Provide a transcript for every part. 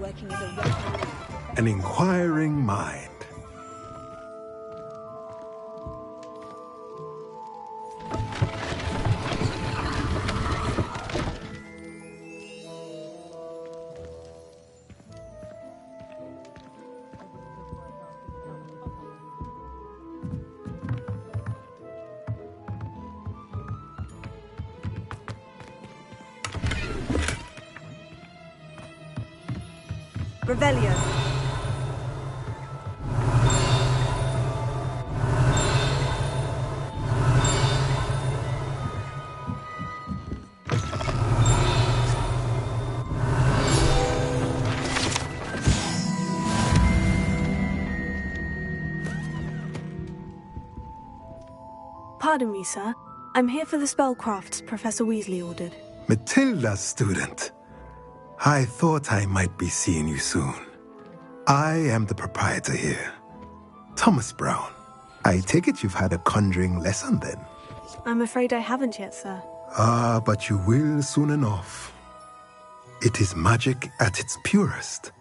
working as a referee. An inquiring mind. Revelio. Pardon me, sir. I'm here for the spellcrafts Professor Weasley ordered. Matilda's student. I thought I might be seeing you soon. I am the proprietor here, Thomas Brown. I take it you've had a conjuring lesson then? I'm afraid I haven't yet, sir. Ah, but you will soon enough. It is magic at its purest,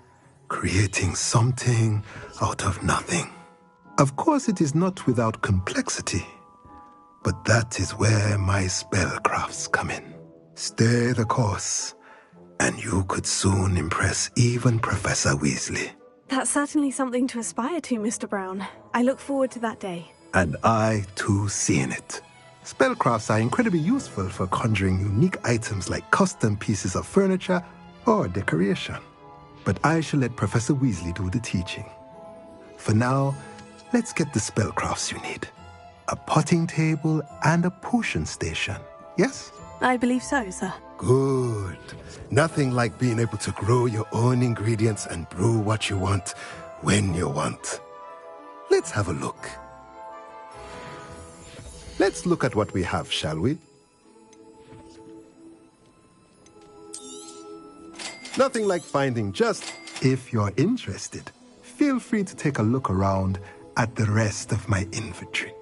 creating something out of nothing. Of course, it is not without complexity, but that is where my spellcrafts come in. Stay the course, and you could soon impress even Professor Weasley. That's certainly something to aspire to, Mr. Brown. I look forward to that day. And I, too, seeing it. Spellcrafts are incredibly useful for conjuring unique items like custom pieces of furniture or decoration. But I shall let Professor Weasley do the teaching. For now, let's get the spellcrafts you need. A potting table and a potion station, yes? I believe so, sir. Good. Nothing like being able to grow your own ingredients and brew what you want when you want. Let's have a look. Let's look at what we have, shall we? Nothing like finding just... If you're interested, feel free to take a look around at the rest of my inventory.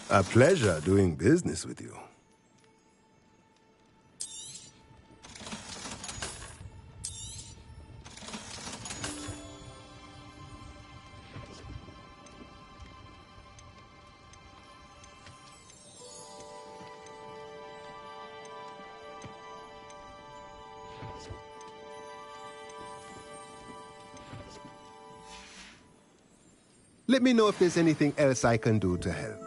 A pleasure doing business with you. Let me know if there's anything else I can do to help.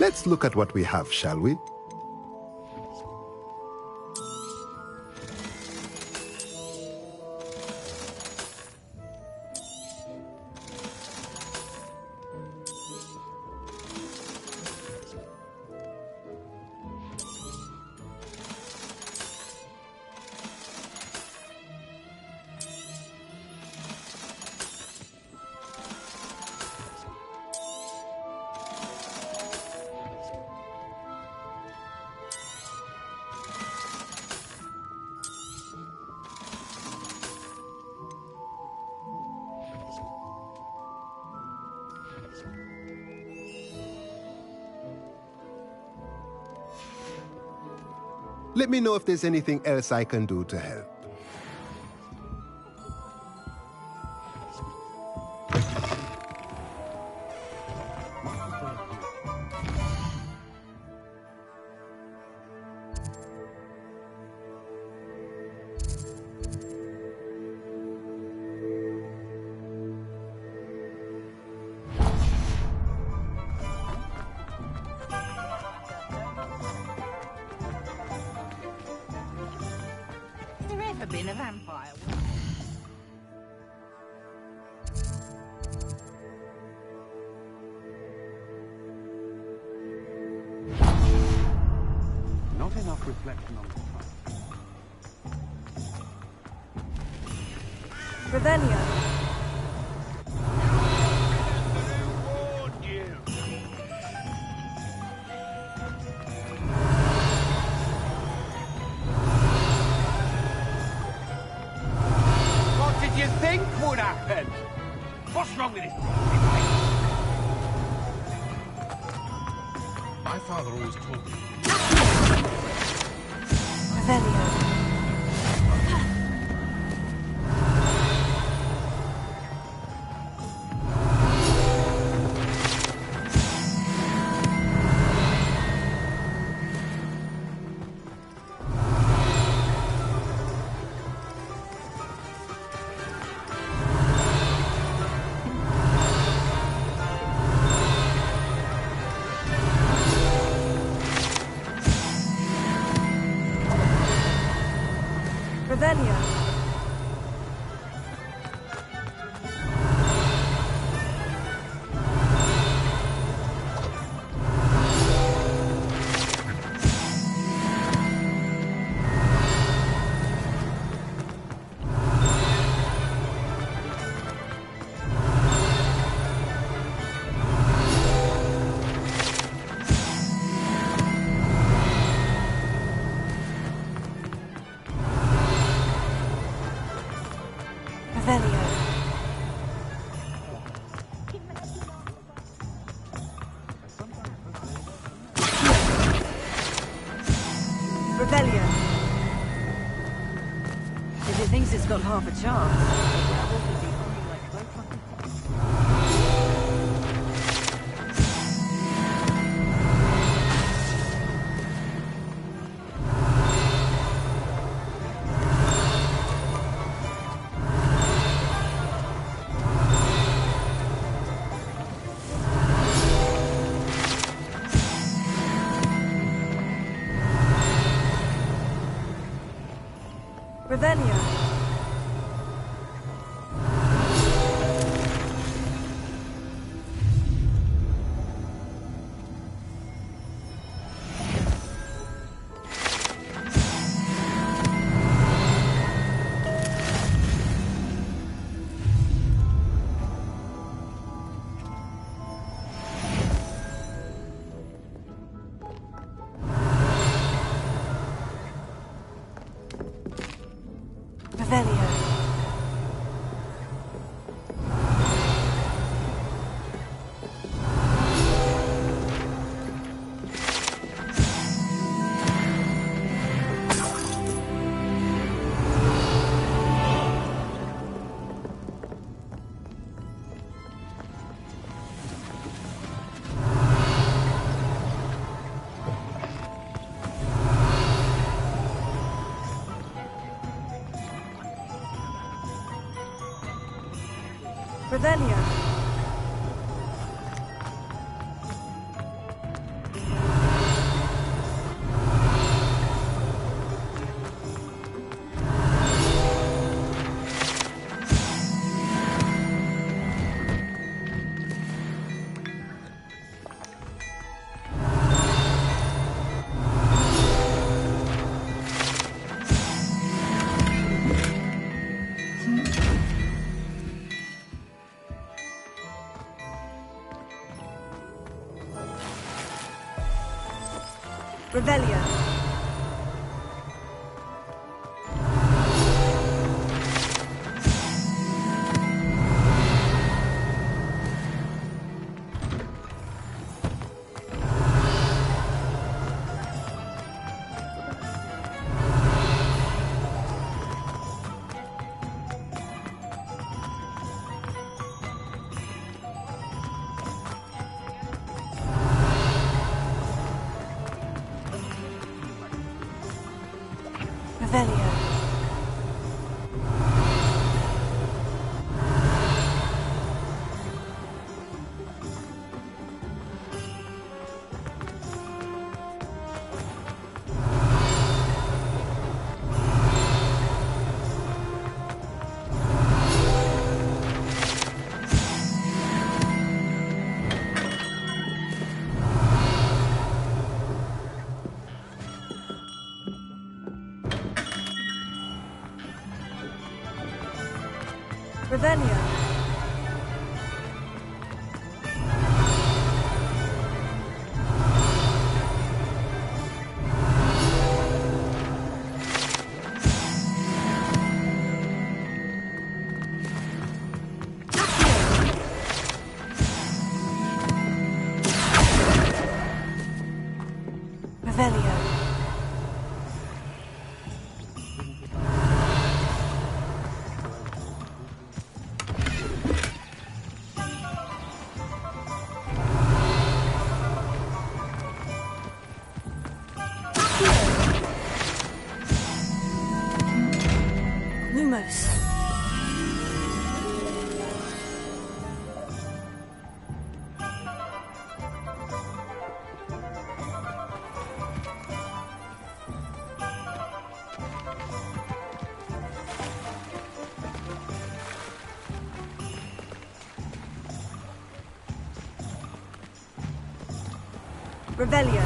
Let's look at what we have, shall we? Let me know if there's anything else I can do to help. Been a vampire. Not enough reflection on the front. Revelio. You think would happen? What's wrong with this? My father always told me. Revelio. Revelio. Revelio. If it thinks it's got half a chance, the werewolf will be hungry like both fucking Revelio. Revelio. Revelio. Revelio. Revelio. Revelio. Revelio. Lumos. Revelio.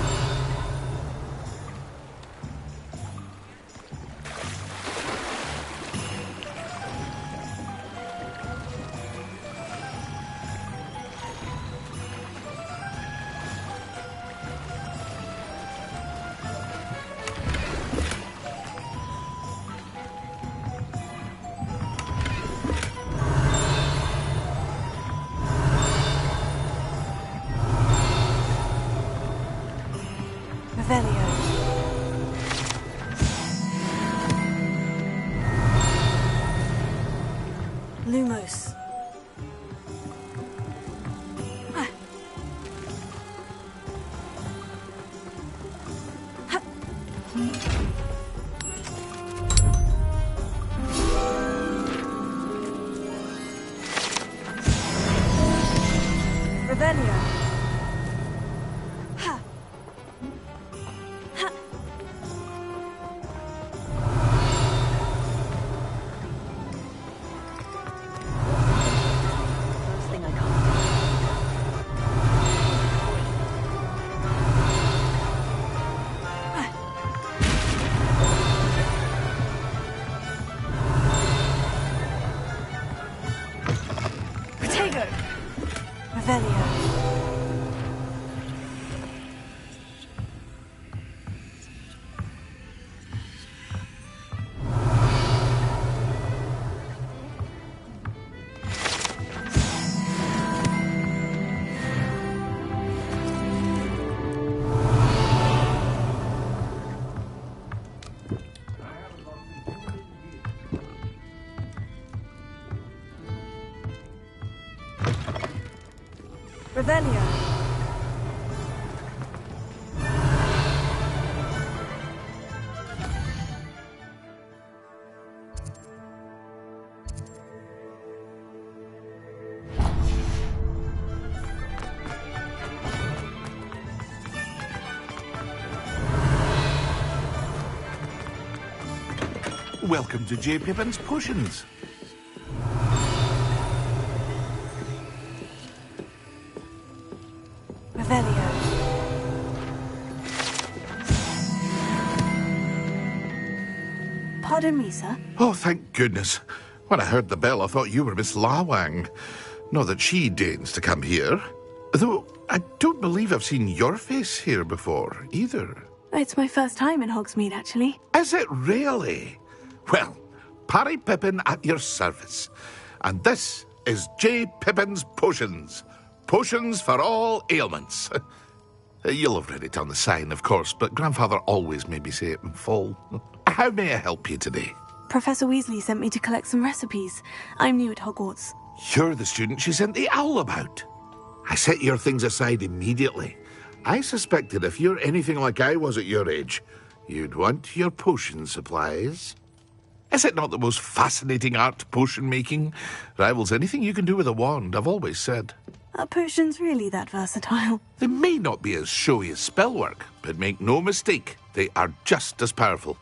Revelio. Lumos. Revelio. First thing I can't Protego. Revelio. Revelio. Welcome to J. Pippin's Potions. Revelio. Pardon me, sir. Oh, thank goodness. When I heard the bell, I thought you were Miss Lawang. Not that she deigns to come here. Though I don't believe I've seen your face here before, either. It's my first time in Hogsmeade, actually. Is it really? Well, Parry Pippin at your service. And this is J. Pippin's Potions. Potions for all ailments. You'll have read it on the sign, of course, but Grandfather always made me say it in full. How may I help you today? Professor Weasley sent me to collect some recipes. I'm new at Hogwarts. You're the student she sent the owl about. I set your things aside immediately. I suspected if you're anything like I was at your age, you'd want your potion supplies. Is it not the most fascinating art, potion making? Rivals anything you can do with a wand, I've always said. Are potions really that versatile? They may not be as showy as spellwork, but make no mistake, they are just as powerful.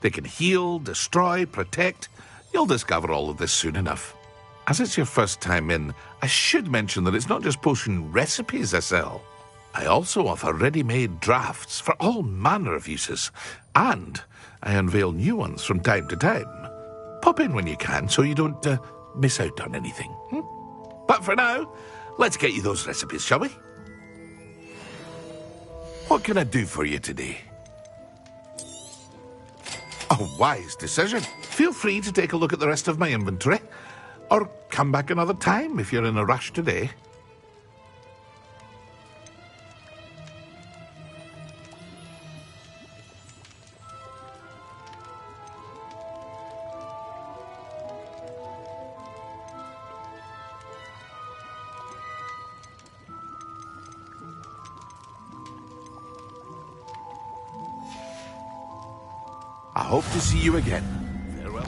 They can heal, destroy, protect. You'll discover all of this soon enough. As it's your first time in, I should mention that it's not just potion recipes I sell. I also offer ready-made drafts for all manner of uses, and I unveil new ones from time to time. Pop in when you can so you don't miss out on anything. But for now, let's get you those recipes, shall we? What can I do for you today? A wise decision. Feel free to take a look at the rest of my inventory, or come back another time if you're in a rush today. I hope to see you again. Farewell.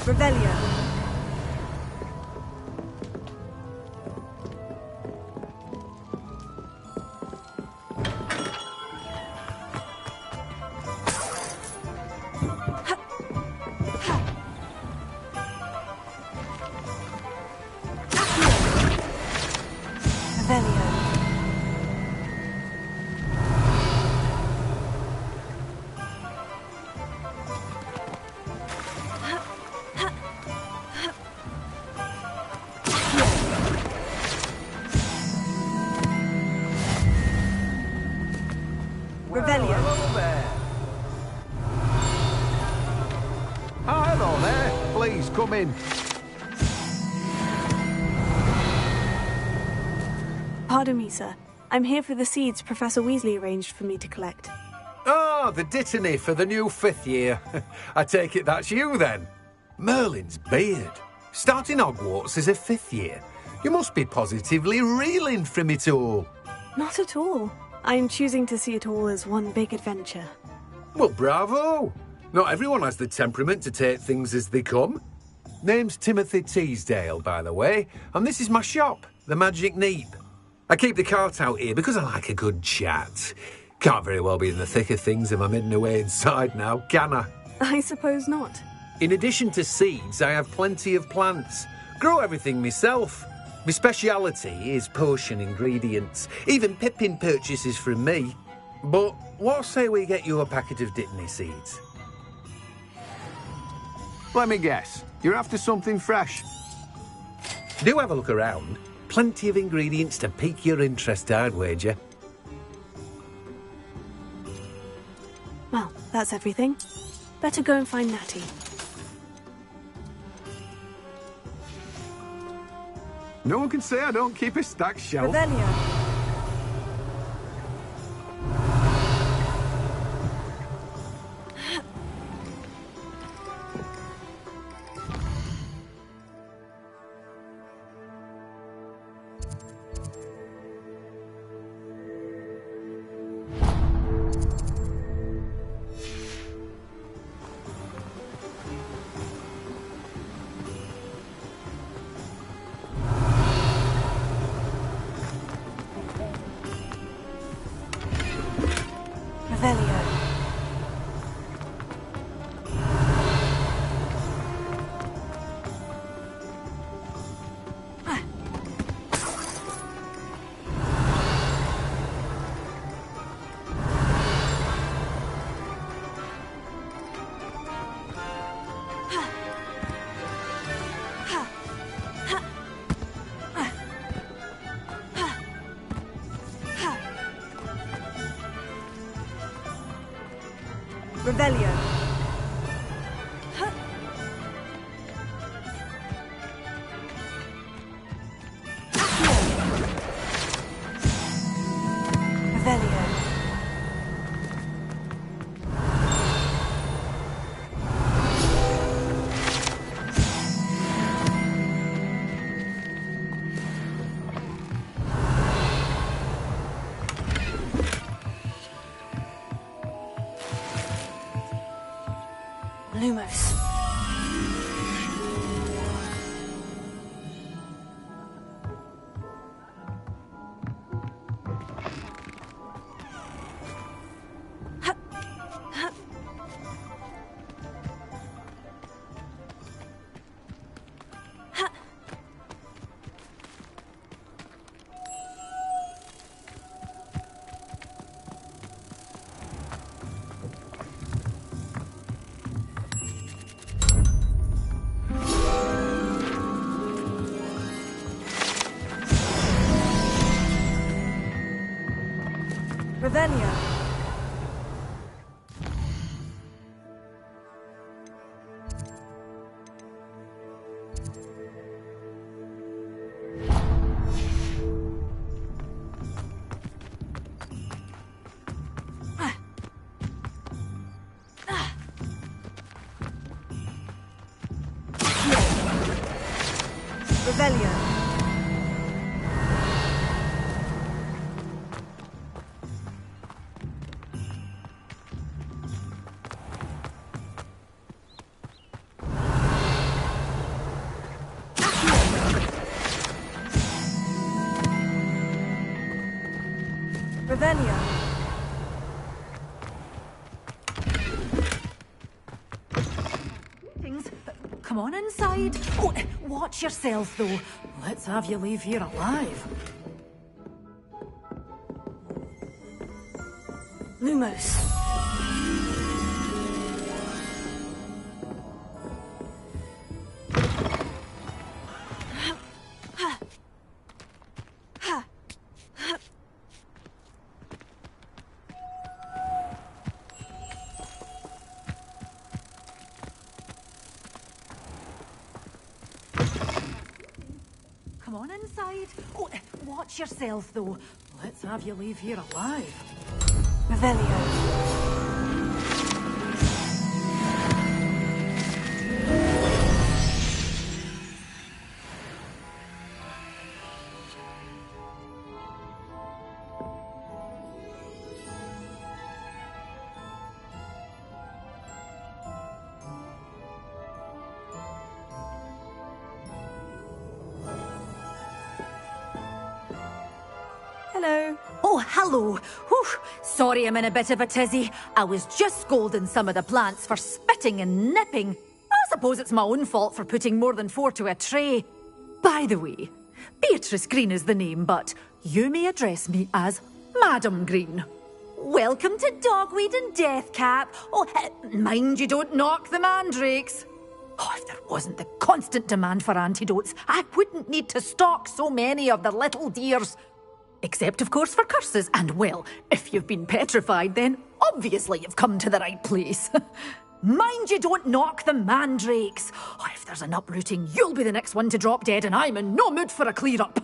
Revelio. Revelio. Revelio. Hello there. Oh, hello there. Please, come in. Pardon me, sir. I'm here for the seeds Professor Weasley arranged for me to collect. Oh, the dittany for the new 5th year. I take it that's you, then. Merlin's beard. Starting Hogwarts as a 5th year. You must be positively reeling from it all. Not at all. I'm choosing to see it all as one big adventure. Well, bravo. Not everyone has the temperament to take things as they come. Name's Timothy Teasdale, by the way, and this is my shop, the Magic Neep. I keep the cart out here because I like a good chat. Can't very well be in the thick of things if I'm hidden away inside now, can I? I suppose not. In addition to seeds, I have plenty of plants. Grow everything myself. My speciality is potion ingredients. Even Pippin purchases from me. But what say we get you a packet of dittany seeds? Let me guess. You're after something fresh. Do have a look around. Plenty of ingredients to pique your interest, I'd wager. Well, that's everything. Better go and find Natty. No one can say I don't keep a stacked shelf. Revelio. Revelio. Revelio. Lumos. Revelio. Revelio. Revelio. Come on inside. Oh, watch yourself, though. Let's have you leave here alive. Lumos. Come on inside. Oh, watch yourself, though. Let's have you leave here alive. Revelio. Hello. Oh, hello. Whew. Sorry I'm in a bit of a tizzy. I was just scolding some of the plants for spitting and nipping. I suppose it's my own fault for putting more than 4 to a tray. By the way, Beatrice Green is the name, but you may address me as Madam Green. Welcome to Dogweed and Deathcap. Oh, mind you don't knock the mandrakes. Oh, if there wasn't the constant demand for antidotes, I wouldn't need to stock so many of the little dears. Except, of course, for curses. And, well, if you've been petrified, then obviously you've come to the right place. Mind you don't knock the mandrakes. Oh, if there's an uprooting, you'll be the next one to drop dead, and I'm in no mood for a clear-up.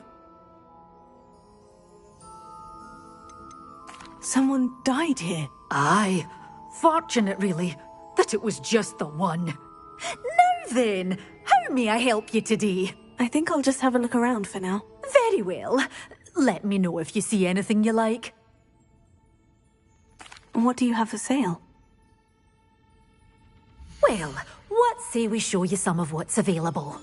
Someone died here. Aye. Fortunate, really, that it was just the one. Now then, how may I help you today? I think I'll just have a look around for now. Very well. Let me know if you see anything you like. What do you have for sale? Well, what say we show you some of what's available?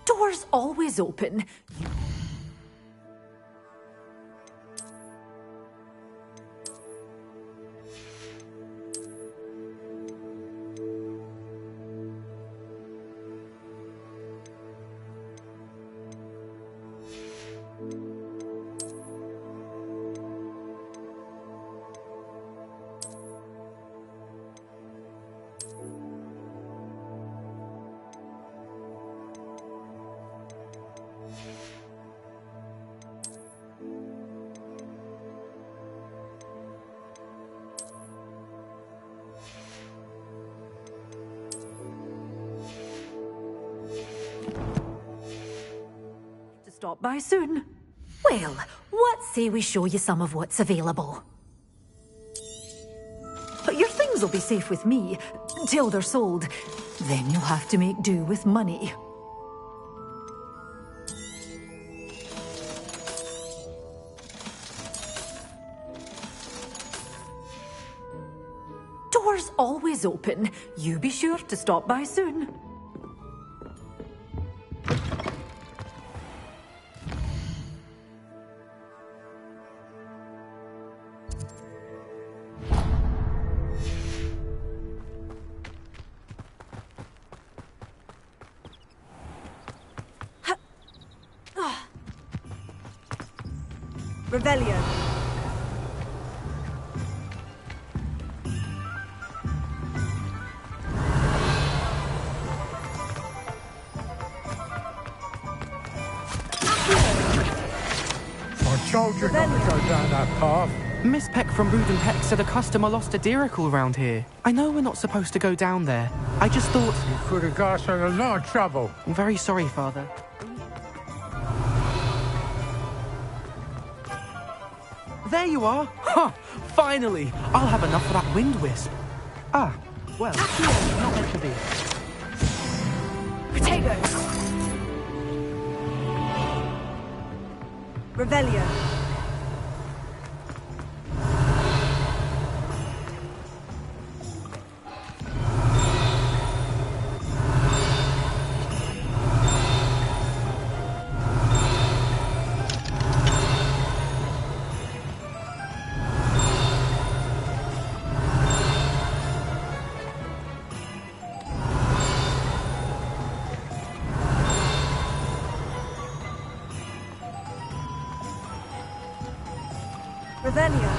Doors always open. stop by soon. Well, what say we show you some of what's available? But your things will be safe with me, till they're sold. Then you'll have to make do with money. Doors always open. You be sure to stop by soon. Revelio. I told you not to go down that path. Miss Peck from Brood and Peck said a customer lost a diricle round here. I know we're not supposed to go down there. I just thought... You could have got us in a lot of trouble. I'm very sorry, Father. There you are! Ha! Finally! I'll have enough for that wind wisp. Ah, well, not meant to be. Potatoes. Revelio. Revelio.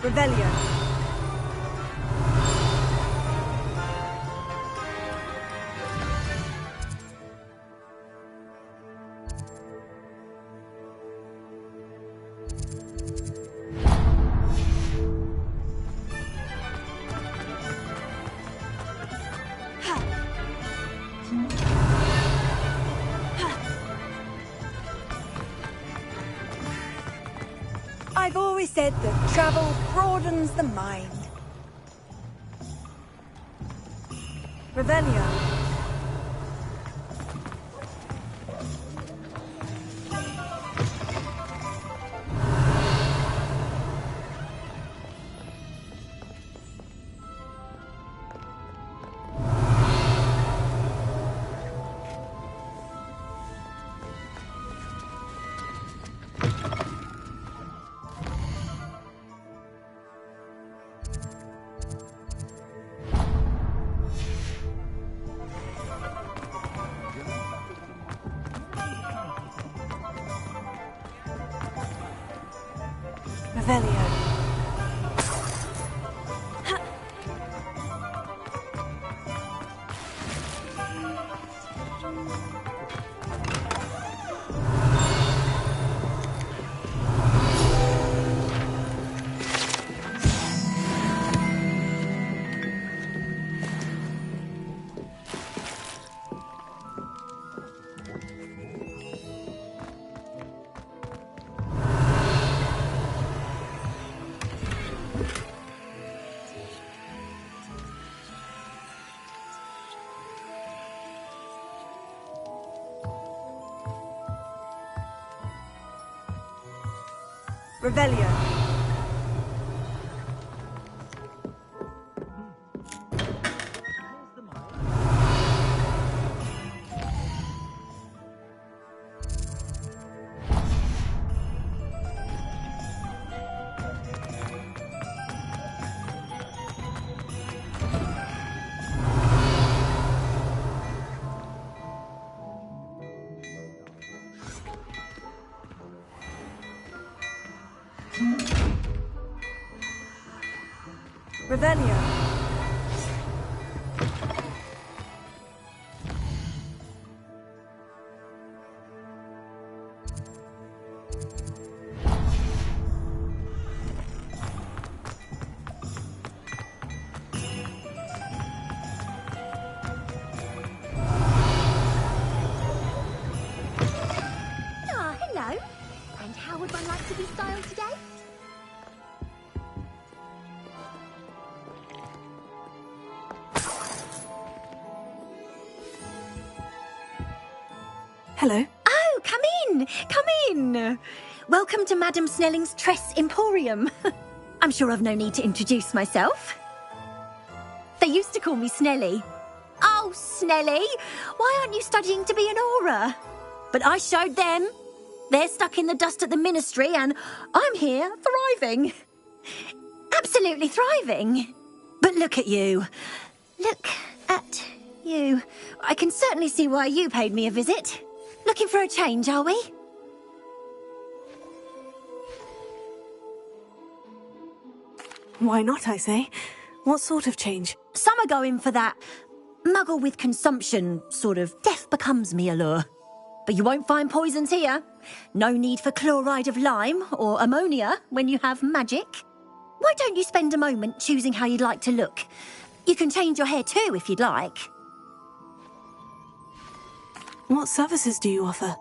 Revelio. I've always said that travel broadens the mind. Revelio. Revelio. Revelio. Revelio. Ah, hello. And how would one like to be styled today? Hello. Oh, come in! Come in! Welcome to Madame Snelling's Tress Emporium. I'm sure I've no need to introduce myself. They used to call me Snelly. Oh, Snelly! Why aren't you studying to be an aura? But I showed them. They're stuck in the dust at the ministry and I'm here thriving. Absolutely thriving. But look at you. Look at you. I can certainly see why you paid me a visit. Looking for a change, are we? Why not, I say? What sort of change? Some are going for that muggle with consumption, sort of death becomes me allure. But you won't find poisons here. No need for chloride of lime or ammonia when you have magic. Why don't you spend a moment choosing how you'd like to look? You can change your hair too if you'd like. What services do you offer?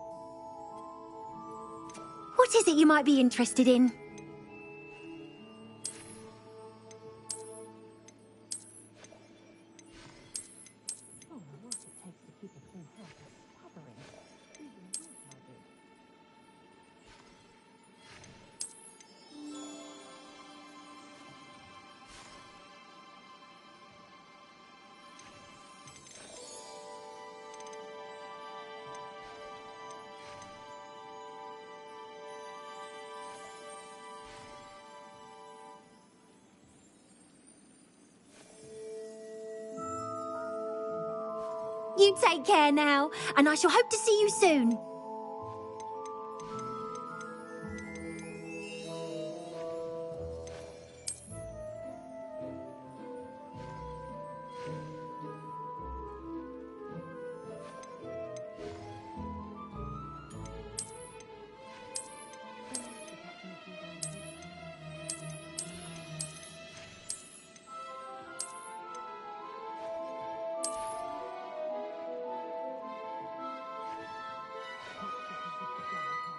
What is it you might be interested in? You take care now, and I shall hope to see you soon.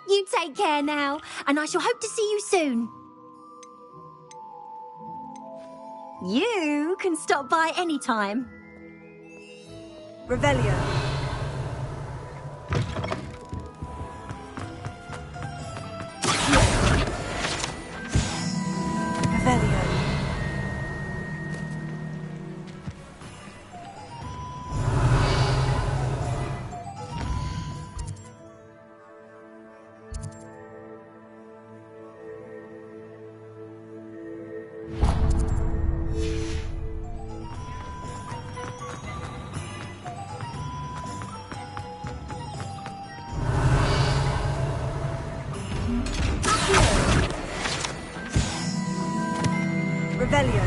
You take care now, and I shall hope to see you soon. You can stop by any time. Revelio. Revelio. Revelio.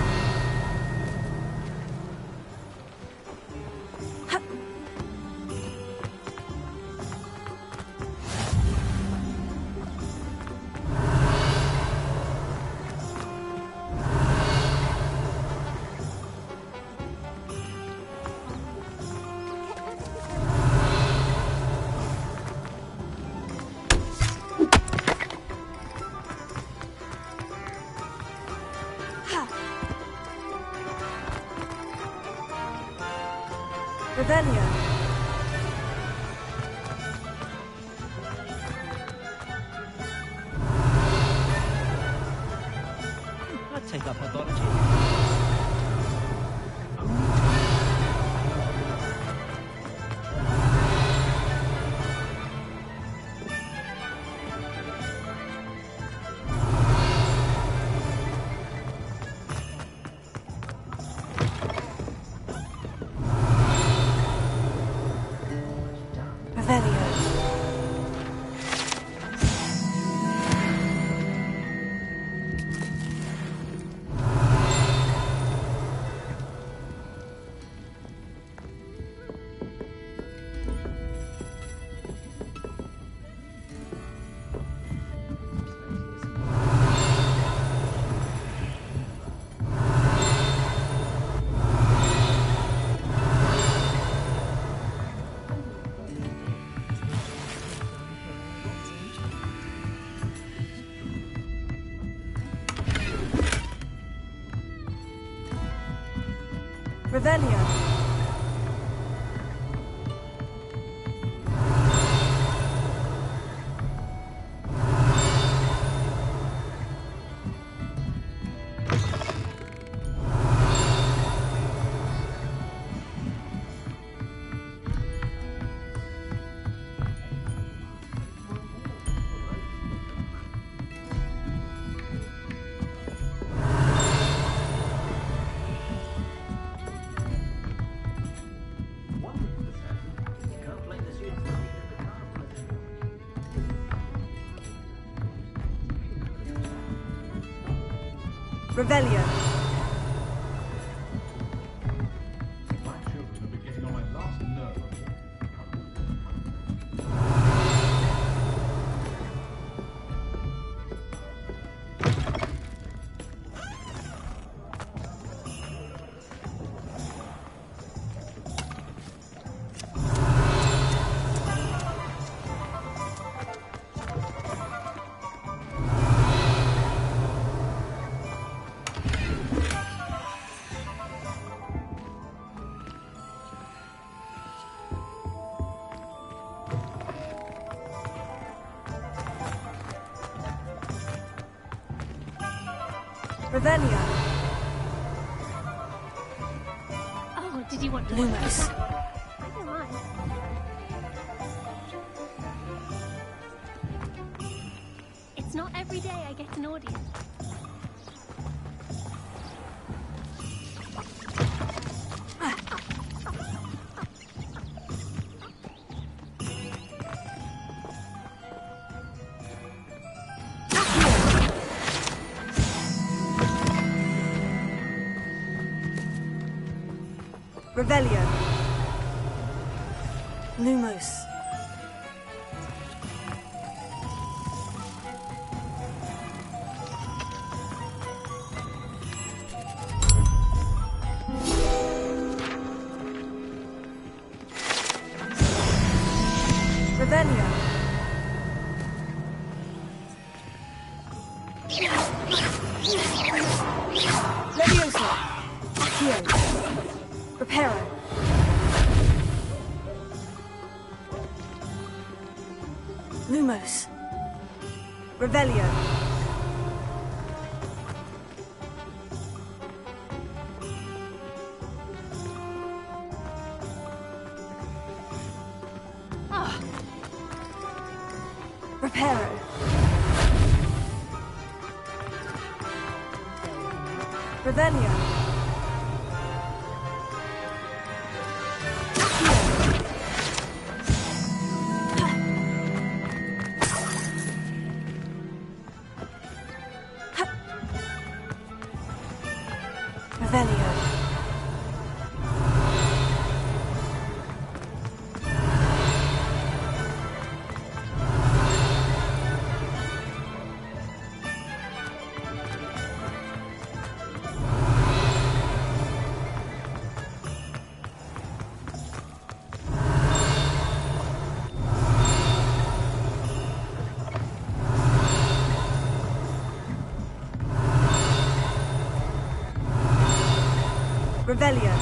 Revelio. I'd take up her bottle. Revelio. Revelio. Revelio. Oh, did you want to Lumos. I don't mind. It's not every day I get an audience. Revelio. Lumos. Revelio. Leviosa. Accio. Reparo. Lumos. Revelio. Reparo. Revelio. Revelio. Revelio.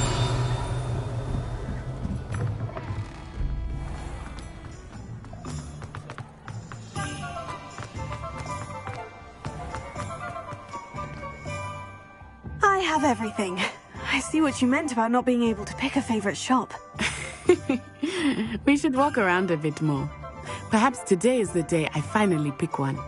I have everything. I see what you meant about not being able to pick a favorite shop. We should walk around a bit more. Perhaps today is the day I finally pick one.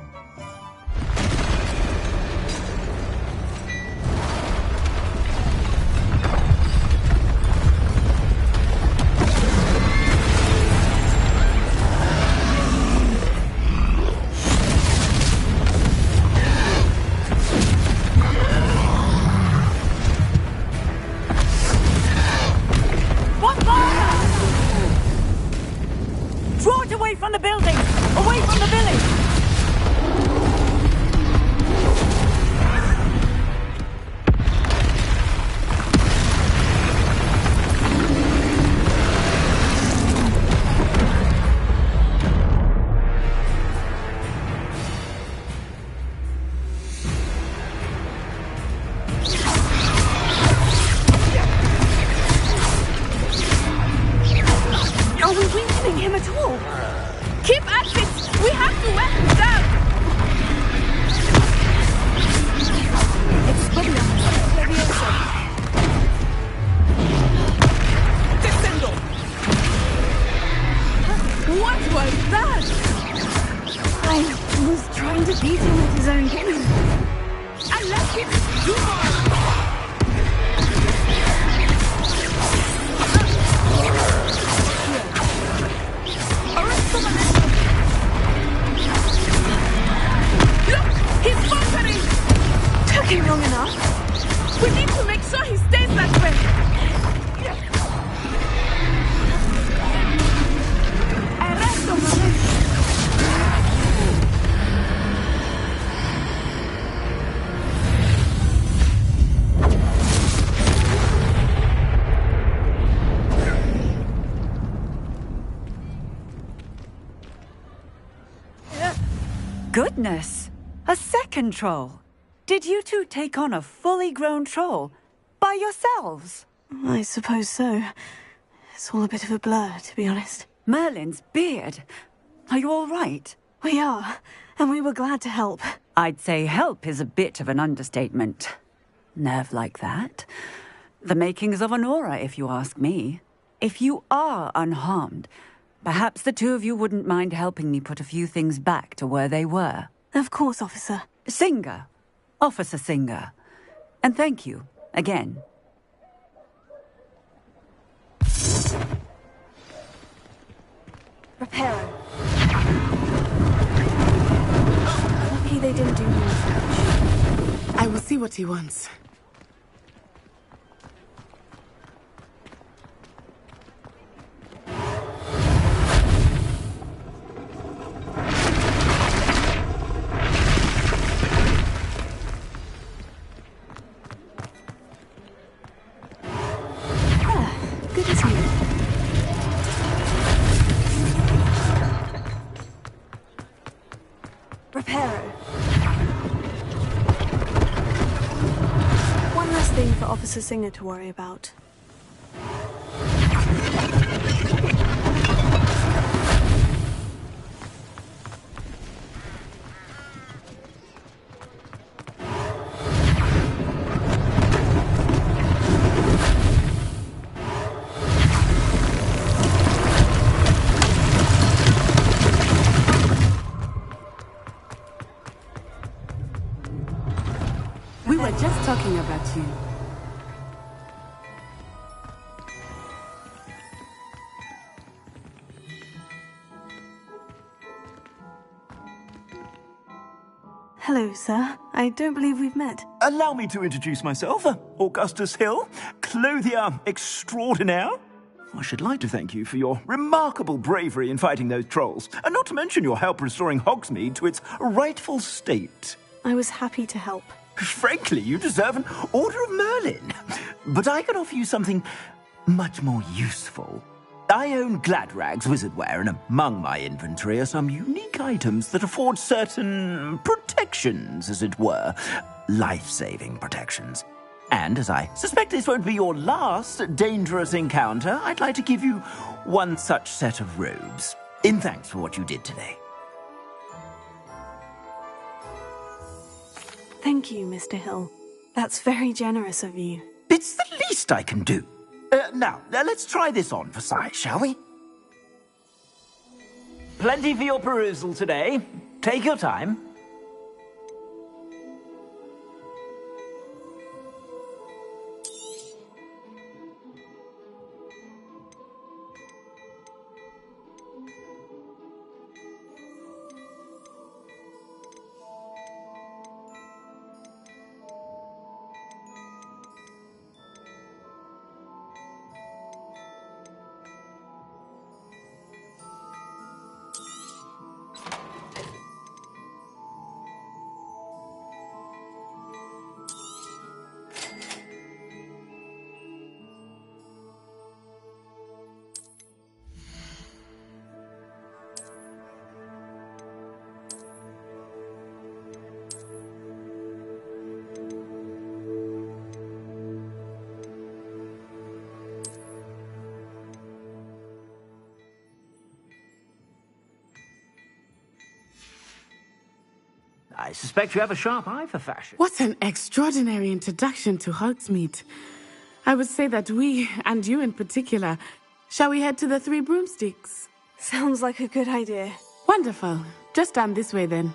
Draw it away from the building! Away from the village! taking long enough. We need to make sure he stays that way. Arresto, momento. Goodness! A second troll! Did you two take on a fully grown troll? By yourselves? I suppose so. It's all a bit of a blur, to be honest. Merlin's beard. Are you all right? We are, and we were glad to help. I'd say help is a bit of an understatement. Nerve like that. The makings of an aura, if you ask me. If you are unharmed, perhaps the two of you wouldn't mind helping me put a few things back to where they were. Of course, officer. Singer. Officer Singer. And thank you, again. Reparo. Lucky they didn't do more French. I will see what he wants. Good as new. Reparo. One less thing for Officer Singer to worry about. We were just talking about you. Hello, sir. I don't believe we've met. Allow me to introduce myself, Augustus Hill, clothier extraordinaire. I should like to thank you for your remarkable bravery in fighting those trolls, and not to mention your help restoring Hogsmeade to its rightful state. I was happy to help. Frankly, you deserve an Order of Merlin. But I can offer you something much more useful. I own Gladrag's wizardware, and among my inventory are some unique items that afford certain protections, as it were. Life-saving protections. And as I suspect this won't be your last dangerous encounter, I'd like to give you one such set of robes, in thanks for what you did today. Thank you, Mr. Hill. That's very generous of you. It's the least I can do. Now, let's try this on for size, shall we? Plenty for your perusal today. Take your time. I suspect you have a sharp eye for fashion. What an extraordinary introduction to Hogsmeade. I would say that we, and you in particular, shall we head to the Three Broomsticks? Sounds like a good idea. Wonderful. Just down this way then.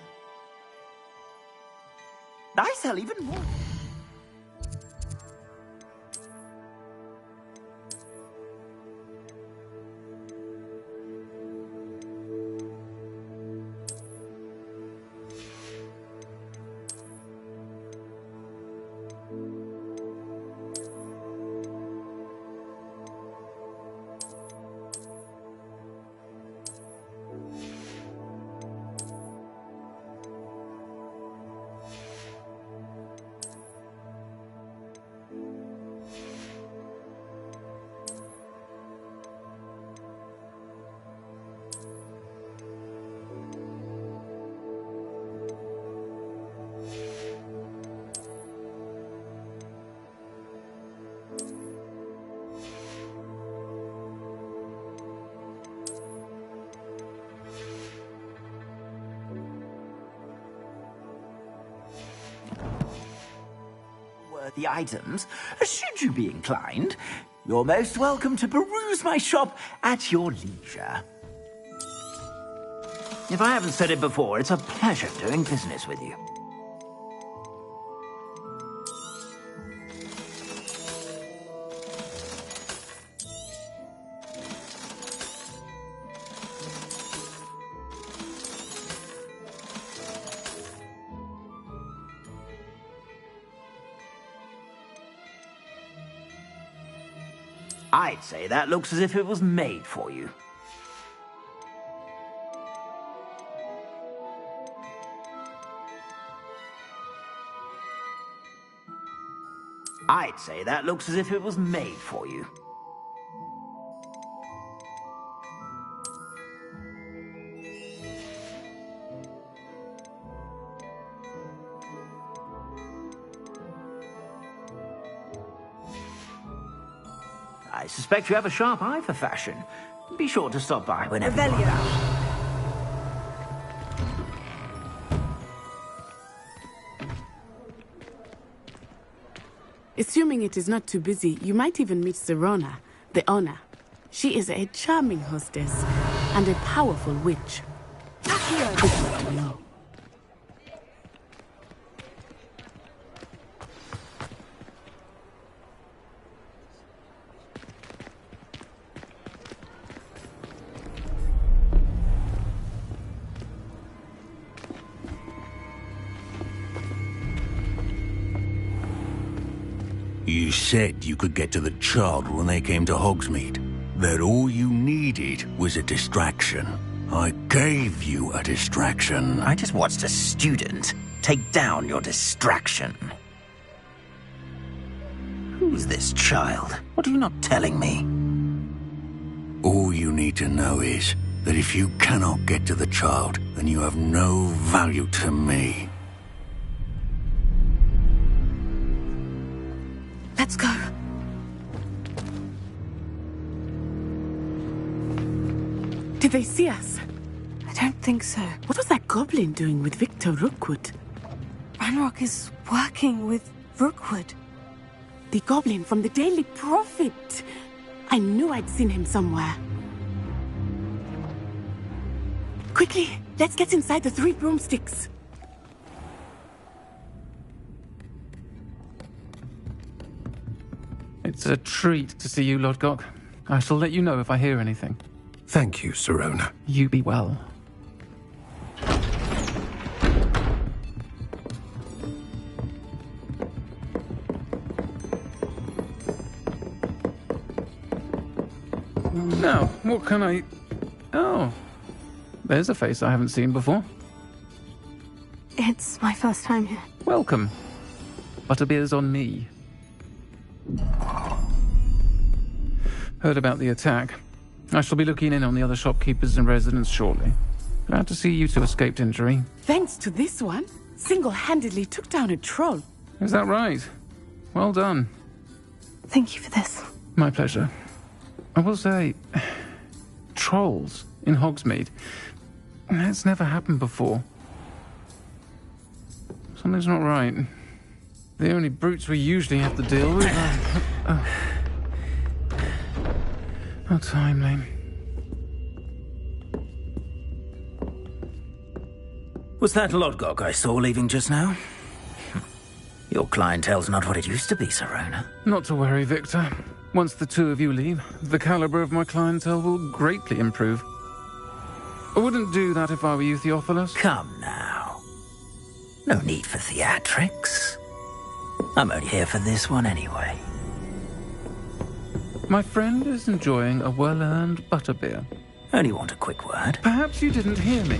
I sell even more. worthy items, should you be inclined. You're most welcome to peruse my shop at your leisure. If I haven't said it before, it's a pleasure doing business with you. I'd say that looks as if it was made for you. I'd say that looks as if it was made for you. I suspect you have a sharp eye for fashion. Be sure to stop by whenever you're around. Assuming it is not too busy, you might even meet Serona, the owner. She is a charming hostess and a powerful witch. No. You said you could get to the child when they came to Hogsmeade. That all you needed was a distraction. I gave you a distraction. I just watched a student take down your distraction. Who's this child? What are you not telling me? All you need to know is that if you cannot get to the child, then you have no value to me. Let's go. Did they see us? I don't think so. What was that goblin doing with Victor Rookwood? Ranrock is working with Rookwood. The goblin from the Daily Prophet. I knew I'd seen him somewhere. Quickly, let's get inside the 3 broomsticks. It's a treat to see you, Lodgok. I shall let you know if I hear anything. Thank you, Serona. You be well. Now, what can I... Oh, there's a face I haven't seen before. It's my first time here. Welcome. Butterbeer's on me. Heard about the attack. I shall be looking in on the other shopkeepers and residents shortly. Glad to see you two escaped injury. Thanks to this one, single-handedly took down a troll. Is that right? Well done. Thank you for this. My pleasure. I will say, trolls in Hogsmeade. That's never happened before. Something's not right. The only brutes we usually have to deal with are... How timely. Was that Lodgok I saw leaving just now? Your clientele's not what it used to be, Serona. Not to worry, Victor. Once the two of you leave, the caliber of my clientele will greatly improve. I wouldn't do that if I were you, Theophilus. Come now. No need for theatrics. I'm only here for this one anyway. My friend is enjoying a well-earned butterbeer. Only want a quick word. Perhaps you didn't hear me.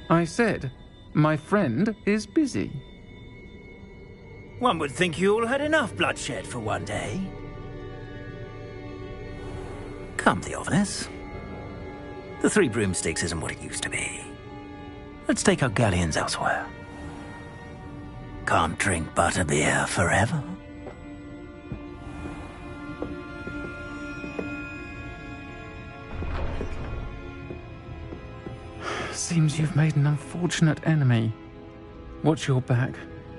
I said, my friend is busy. One would think you all had enough bloodshed for one day. Come, Theophilus. The 3 broomsticks isn't what it used to be. Let's take our galleons elsewhere. Can't drink butterbeer forever. Seems you've made an unfortunate enemy. Watch your back.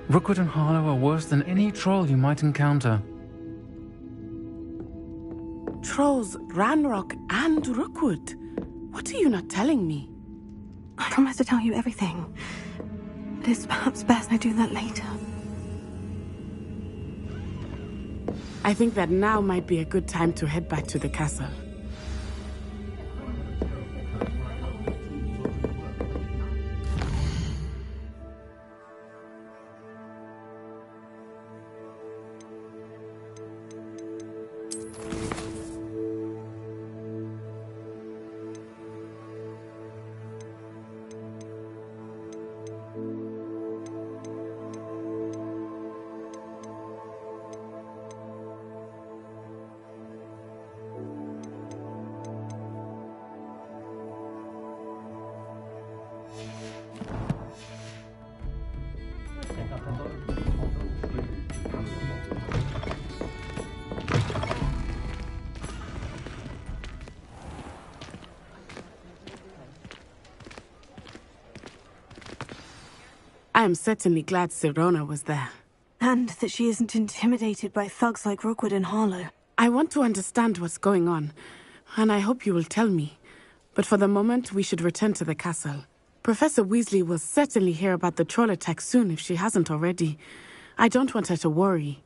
Rookwood and Harlow are worse than any troll you might encounter. Trolls, Ranrock, and Rookwood. What are you not telling me? I promise to tell you everything. But it's perhaps best I do that later. I think that now might be a good time to head back to the castle. I am certainly glad Sirona was there. And that she isn't intimidated by thugs like Rookwood and Harlow. I want to understand what's going on, and I hope you will tell me. But for the moment, we should return to the castle. Professor Weasley will certainly hear about the troll attack soon if she hasn't already. I don't want her to worry.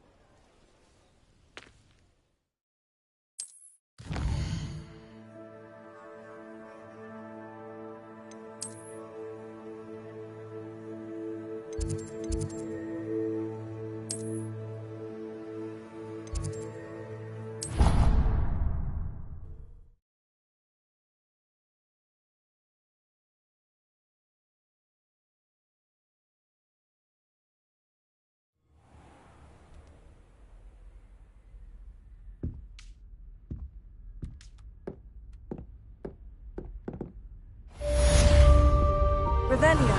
Revelio.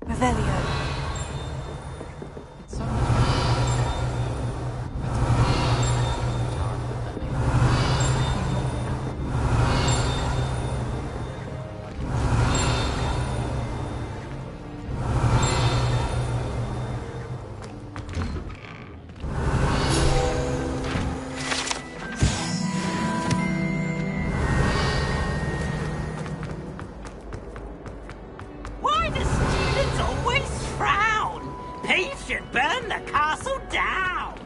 Revelio. Why the students always frown? Peeves should burn the castle down.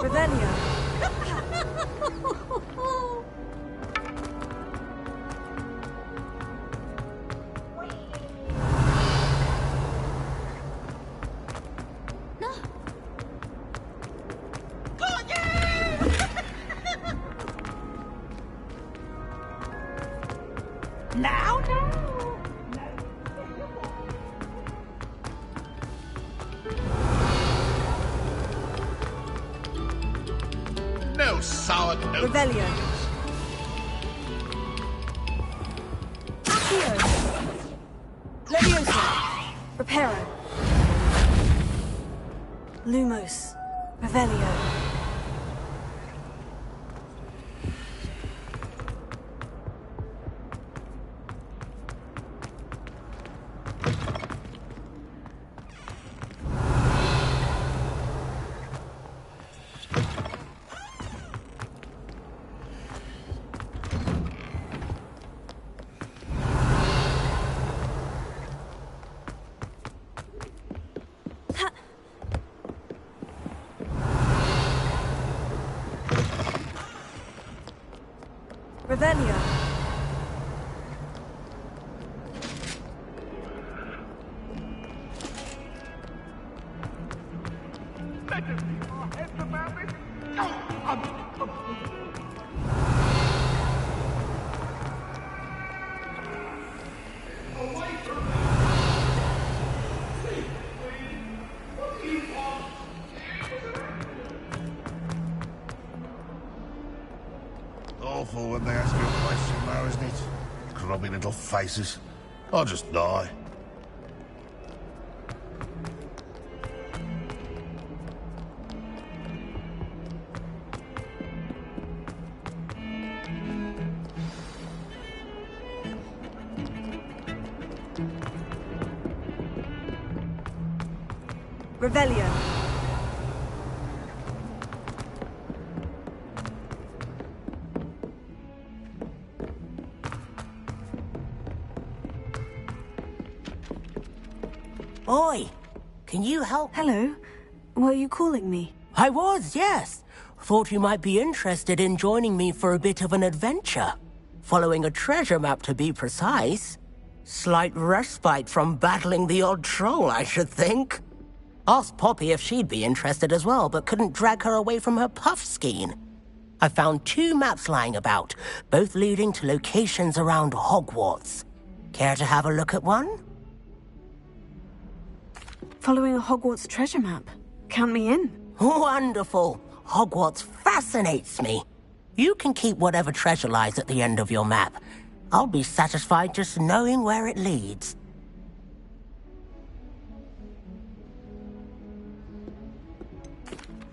Revelio. Now, No sour notes. Revelio. Accio. Leviosa. Reparo. Lumos. Revelio. Revelio. grubby little faces. I'll just die. Revelio. Oi, can you help? Hello. Were you calling me? I was, yes. Thought you might be interested in joining me for a bit of an adventure. Following a treasure map, to be precise. Slight respite from battling the odd troll, I should think. Asked Poppy if she'd be interested as well, but couldn't drag her away from her puff skein. I found 2 maps lying about, both leading to locations around Hogwarts. Care to have a look at one? Following a Hogwarts treasure map. Count me in. Wonderful. Hogwarts fascinates me. You can keep whatever treasure lies at the end of your map. I'll be satisfied just knowing where it leads.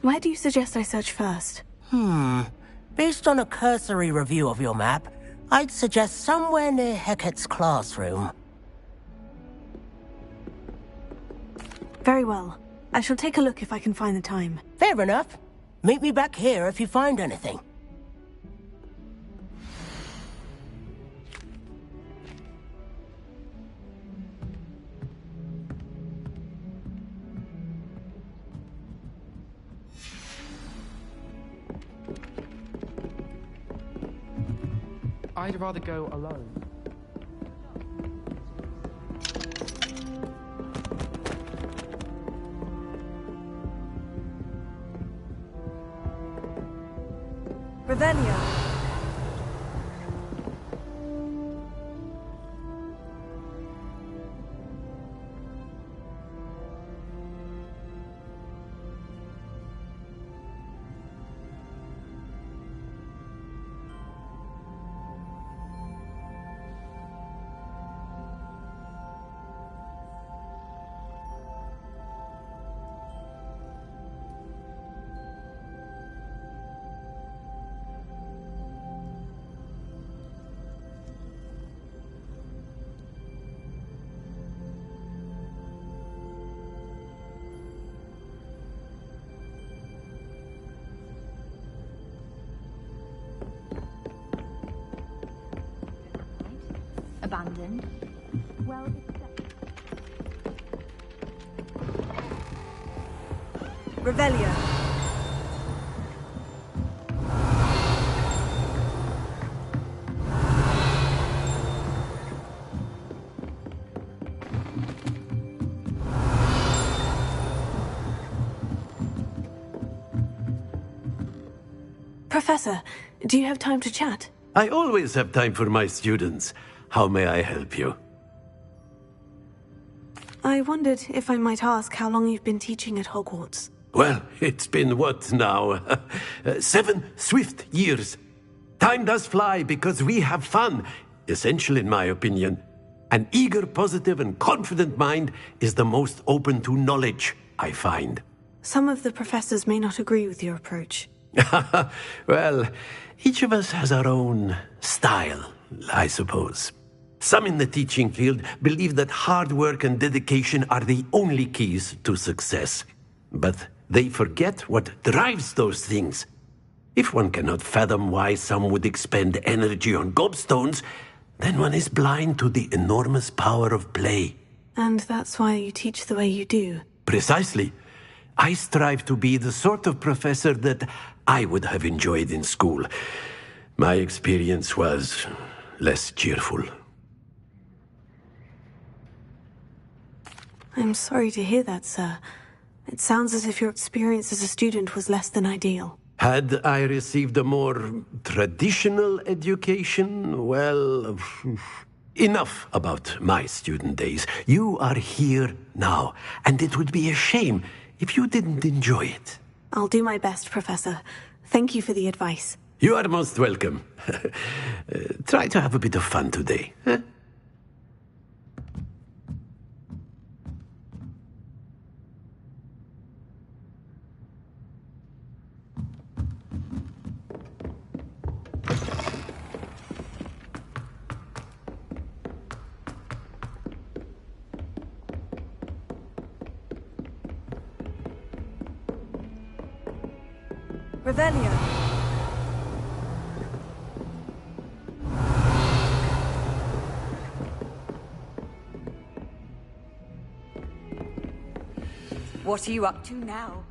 Where do you suggest I search first? Based on a cursory review of your map, I'd suggest somewhere near Hecate's classroom. Very well. I shall take a look if I can find the time. Fair enough. Meet me back here if you find anything. I'd rather go alone. Revelio. Abandoned. Well, Revelio. Professor, do you have time to chat? I always have time for my students. How may I help you? I wondered if I might ask how long you've been teaching at Hogwarts. Well, it's been what now? 7 swift years. Time does fly because we have fun. Essential in my opinion. An eager, positive, and confident mind is the most open to knowledge, I find. Some of the professors may not agree with your approach. Well, each of us has our own style, I suppose. Some in the teaching field believe that hard work and dedication are the only keys to success. But they forget what drives those things. If one cannot fathom why some would expend energy on gobstones, then one is blind to the enormous power of play. And that's why you teach the way you do. Precisely. I strive to be the sort of professor that I would have enjoyed in school. My experience was less cheerful. I'm sorry to hear that, sir. It sounds as if your experience as a student was less than ideal. Had I received a more traditional education, well, enough about my student days. You are here now, and it would be a shame if you didn't enjoy it. I'll do my best, Professor. Thank you for the advice. You are most welcome. Try to have a bit of fun today. Huh? Revelio. What are you up to now?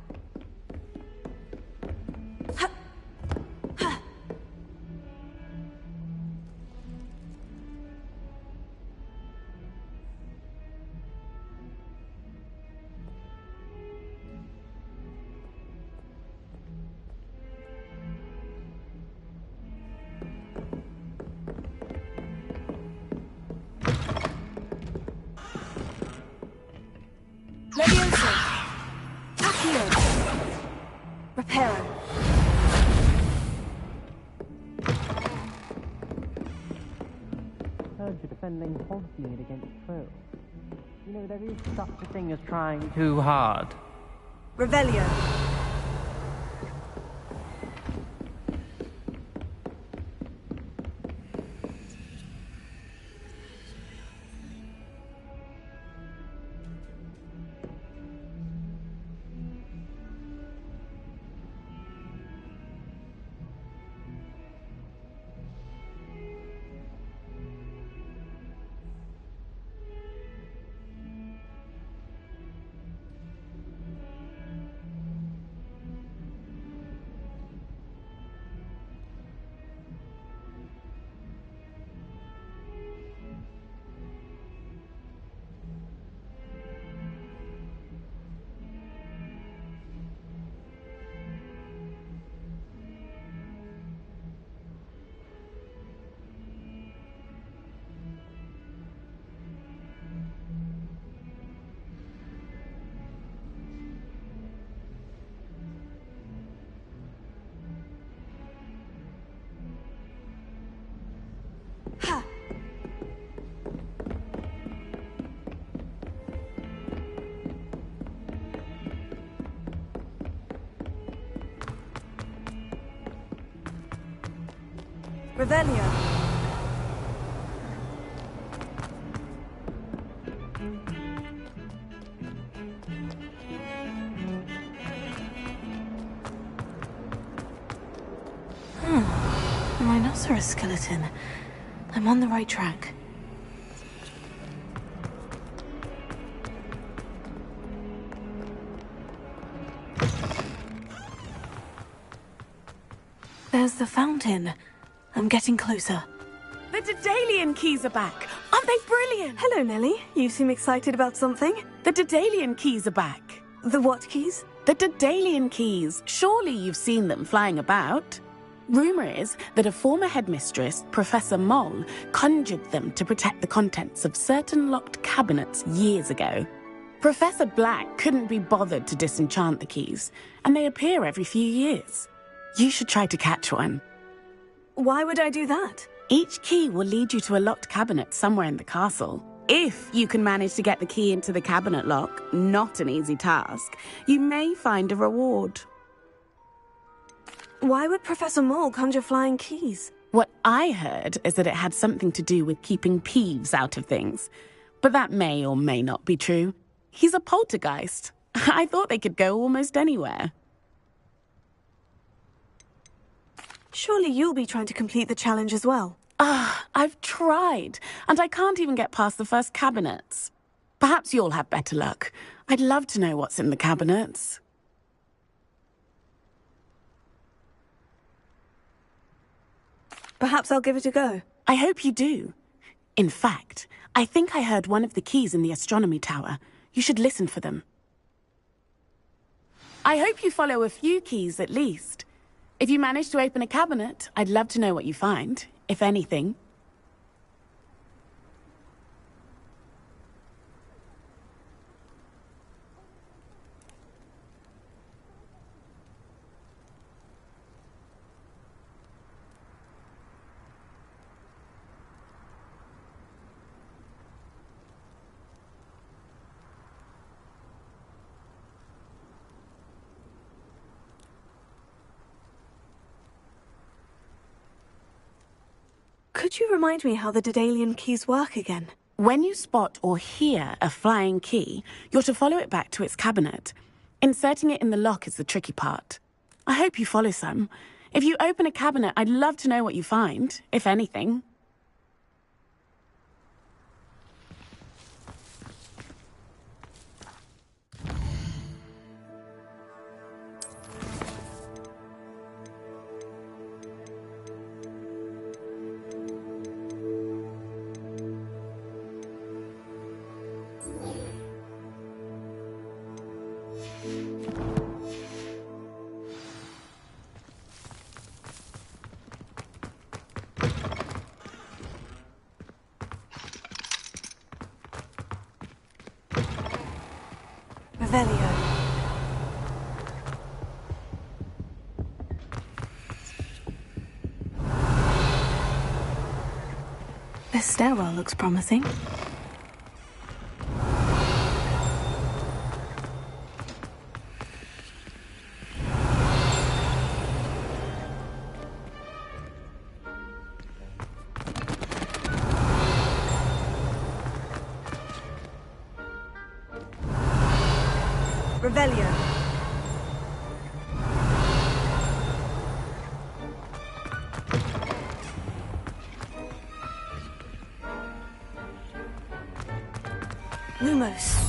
Leviosa. Accio. Reparo. Heard you're defending Hogsmeade against Trill. You know, there is such a thing as trying too hard. Revelio. Revelio. Rhinoceros skeleton. I'm on the right track. There's the fountain. I'm getting closer. The Daedalian keys are back. Aren't they brilliant? Hello, Nellie. You seem excited about something. The Daedalian keys are back. The what keys? The Daedalian keys. Surely you've seen them flying about. Rumour is that a former headmistress, Professor Moll, conjured them to protect the contents of certain locked cabinets years ago. Professor Black couldn't be bothered to disenchant the keys, and they appear every few years. You should try to catch one. Why would I do that? Each key will lead you to a locked cabinet somewhere in the castle. If you can manage to get the key into the cabinet lock, not an easy task, you may find a reward. Why would Professor Moll conjure flying keys? What I heard is that it had something to do with keeping Peeves out of things. But that may or may not be true. He's a poltergeist. I thought they could go almost anywhere. Surely you'll be trying to complete the challenge as well. I've tried, and I can't even get past the first cabinets. Perhaps you'll have better luck. I'd love to know what's in the cabinets. Perhaps I'll give it a go. I hope you do. In fact, I think I heard one of the keys in the astronomy tower. You should listen for them. I hope you follow a few keys at least. If you manage to open a cabinet, I'd love to know what you find, if anything. Could you remind me how the Daedalian keys work again? When you spot or hear a flying key, you're to follow it back to its cabinet. Inserting it in the lock is the tricky part. I hope you follow some. If you open a cabinet, I'd love to know what you find, if anything. Revelio. This stairwell looks promising. Revelio. Lumos.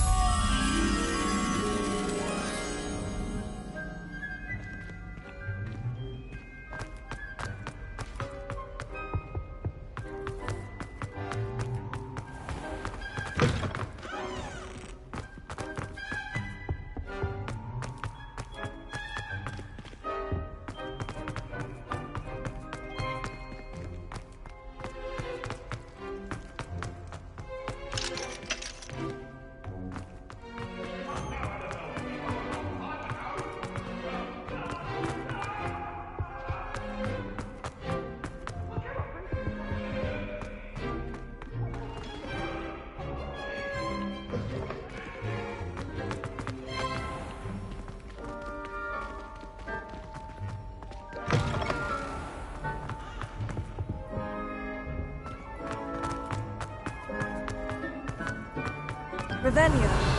Revelio.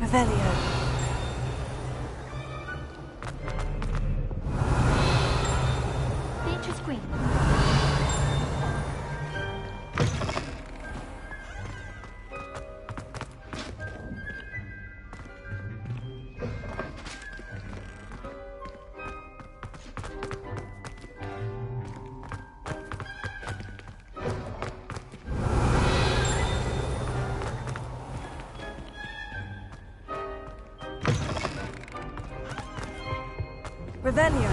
Revelio. Beatrice Green. Revelio.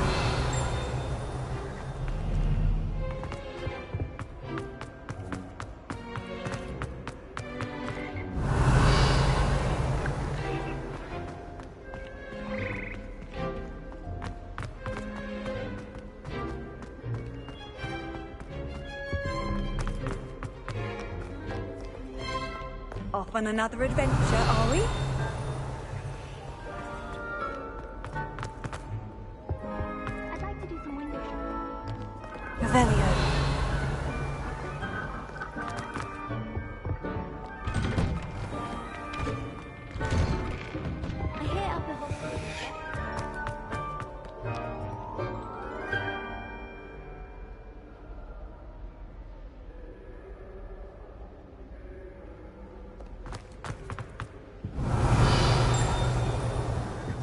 Off on another adventure, are we? I'd like to do some window shopping. Revelio. I hear up a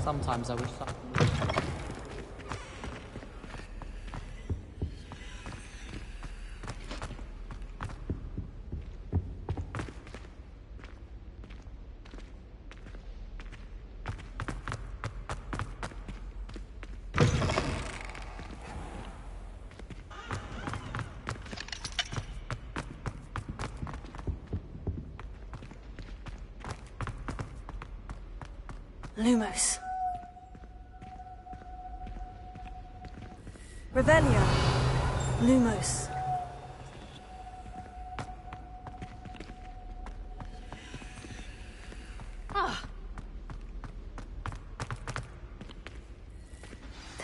Sometimes I wish that. Lumos. Revelio. Lumos.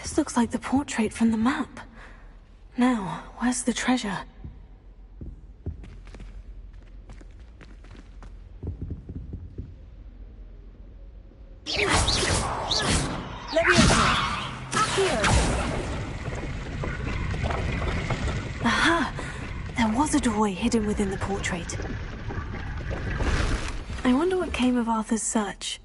This looks like the portrait from the map. Now, where's the treasure? Aha! There was a doorway hidden within the portrait. I wonder what came of Arthur's search.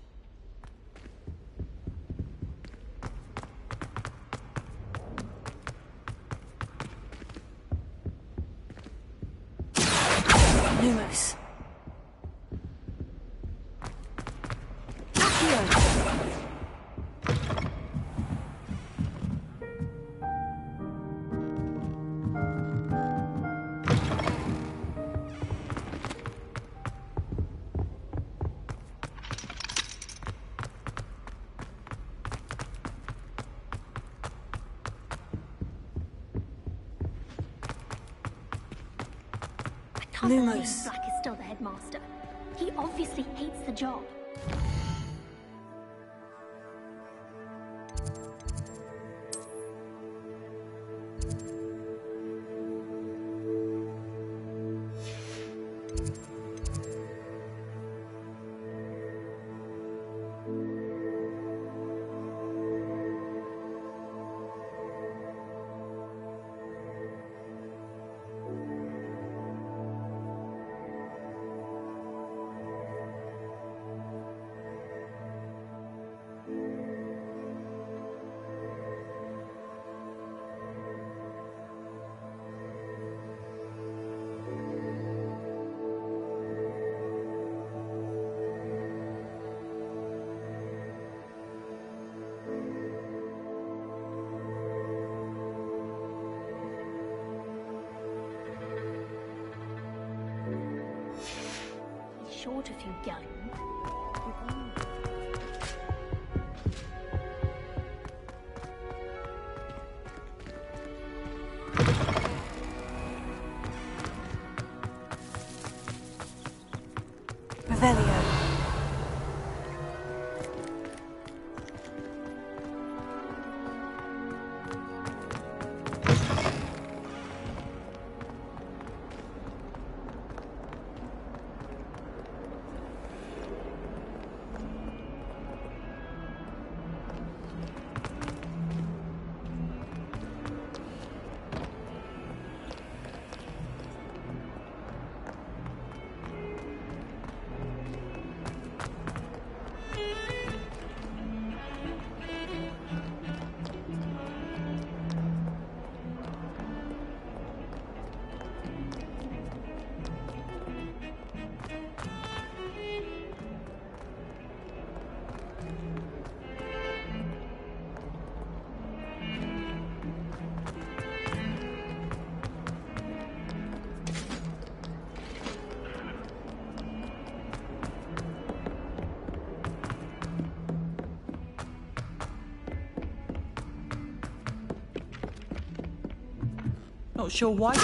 Lumos. Can't believe Black is still the headmaster. He obviously hates the job. Short a few galleons. Revelio. Not sure why.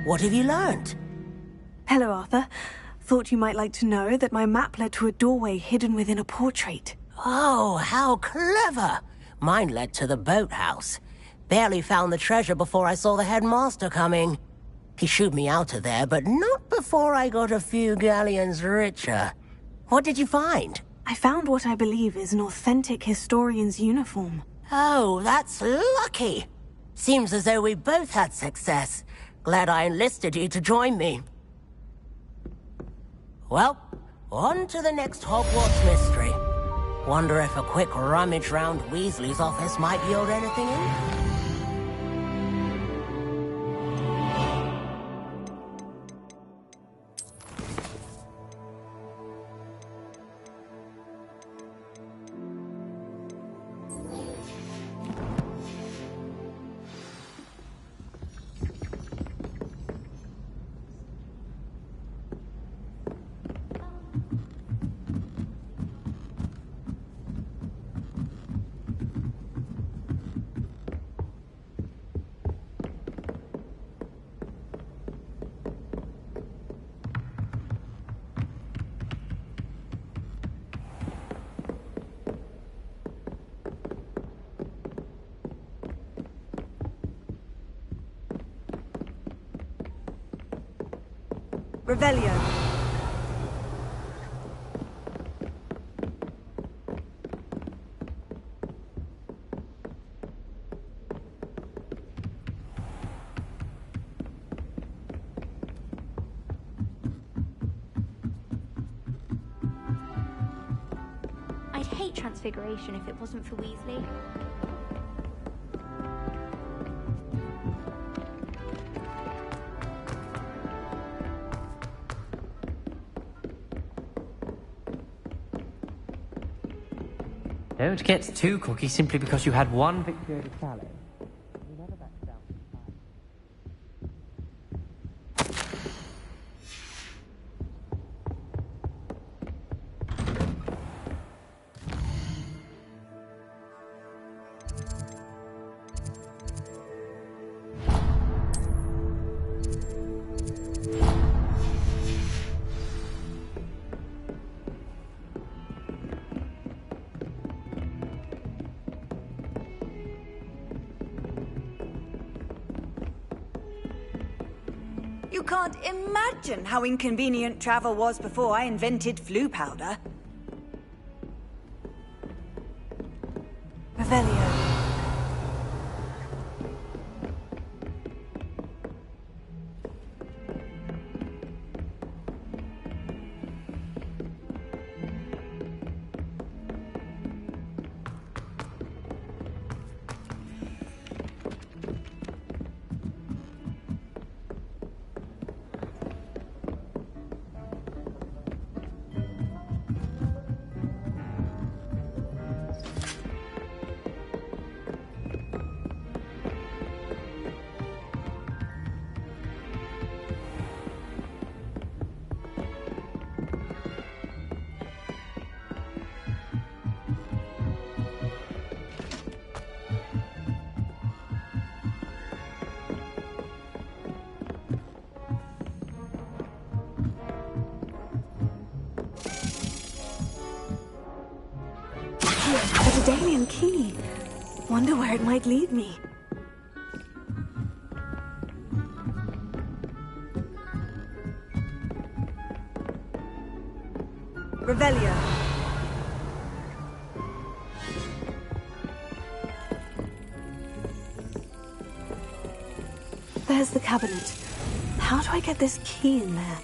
What have you learned? Hello, Arthur. Thought you might like to know that my map led to a doorway hidden within a portrait. Oh, how clever! Mine led to the boathouse. Barely found the treasure before I saw the headmaster coming. He shooed me out of there, but not before I got a few galleons richer. What did you find? I found what I believe is an authentic historian's uniform. Oh, that's lucky. Seems as though we both had success. Glad I enlisted you to join me. Well, on to the next Hogwarts mystery. Wonder if a quick rummage round Weasley's office might yield anything in? Revelio. I'd hate Transfiguration if it wasn't for Weasley. Don't get too cocky simply because you had one victory over Sally. You can't imagine how inconvenient travel was before I invented flu powder. Revelio. The Daedalian key. Wonder where it might lead me. Revelio. There's the cabinet. How do I get this key in there?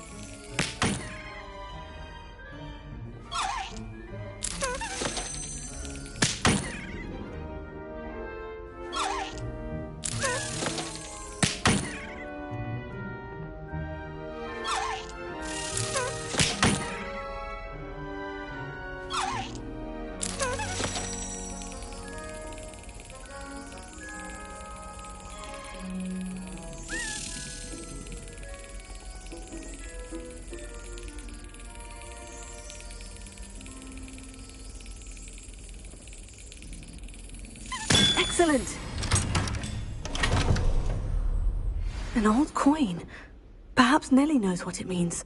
Excellent! An old coin. Perhaps Nellie knows what it means.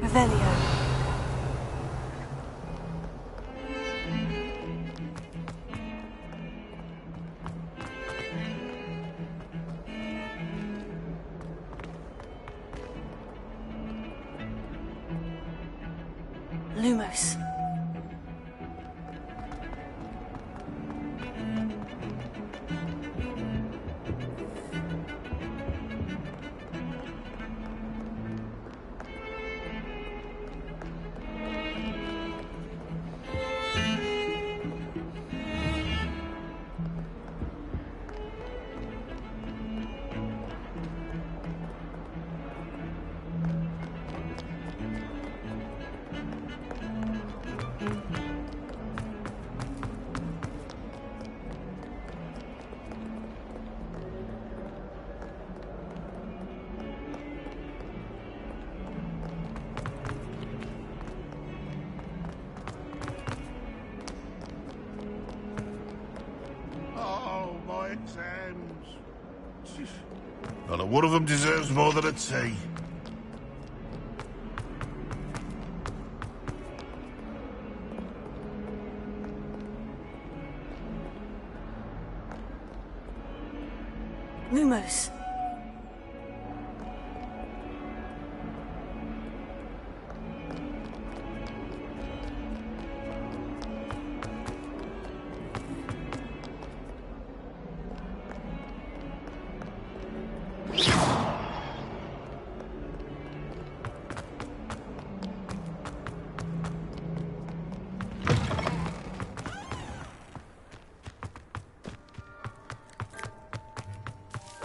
Revelio. Lumos. Not one of them deserves more than a tea. Lumos.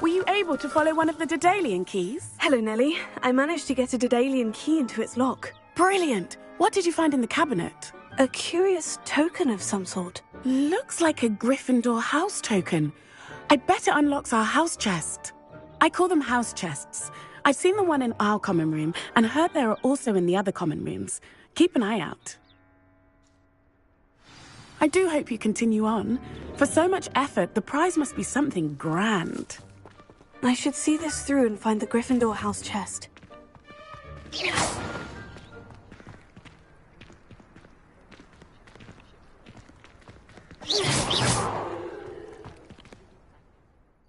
Were you able to follow one of the Daedalian keys? Hello, Nellie. I managed to get a Daedalian key into its lock. Brilliant! What did you find in the cabinet? A curious token of some sort. Looks like a Gryffindor house token. I bet it unlocks our house chest. I call them house chests. I've seen the one in our common room and heard there are also in the other common rooms. Keep an eye out. I do hope you continue on. For so much effort, the prize must be something grand. I should see this through and find the Gryffindor house chest.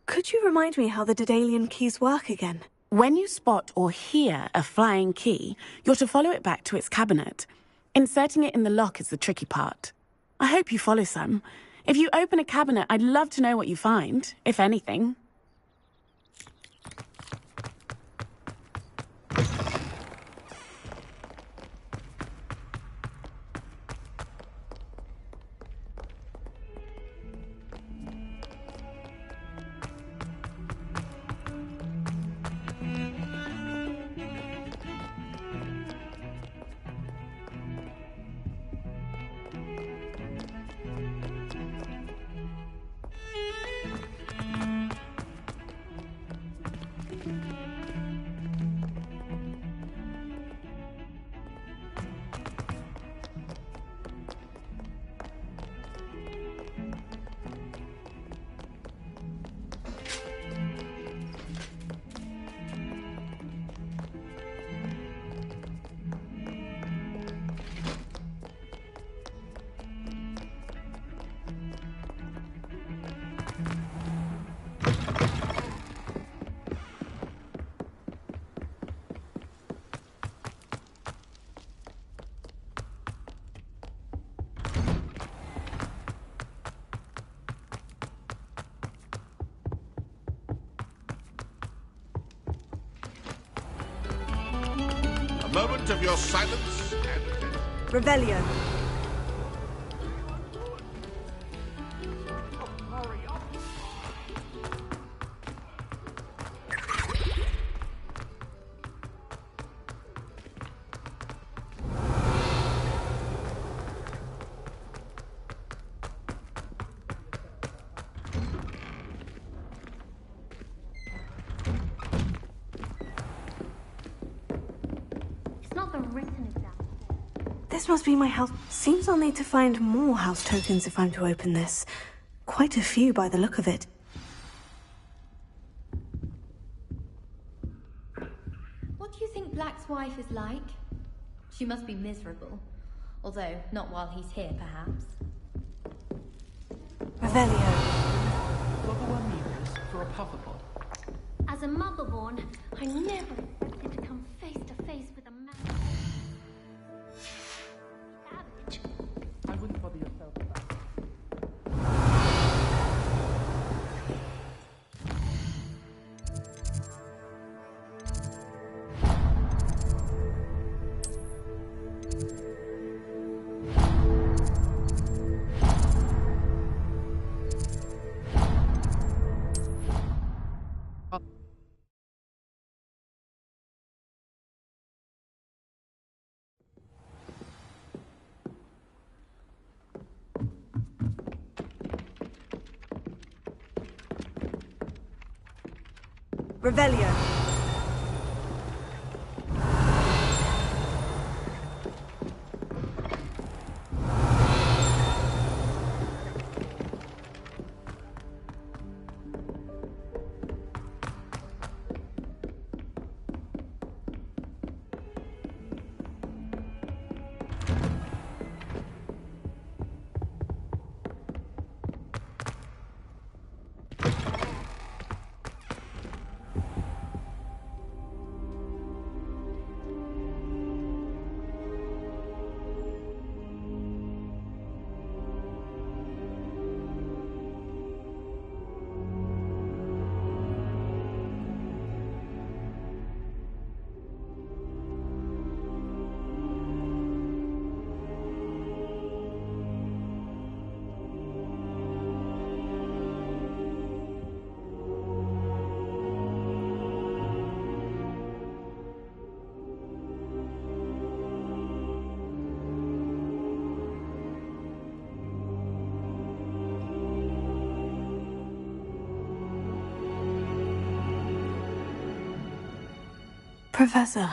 Could you remind me how the Daedalian keys work again? When you spot or hear a flying key, you're to follow it back to its cabinet. Inserting it in the lock is the tricky part. I hope you follow some. If you open a cabinet, I'd love to know what you find, if anything. A moment of your silence and... Revelio. This must be my house. Seems I'll need to find more house tokens if I'm to open this. Quite a few by the look of it. What do you think Black's wife is like? She must be miserable. Although, not while he's here, perhaps. Revelio. For a pufferpot. As a motherborn, I never expected to come face to face with a man. Savage. I wouldn't bother yourself with that. Revelio. Professor,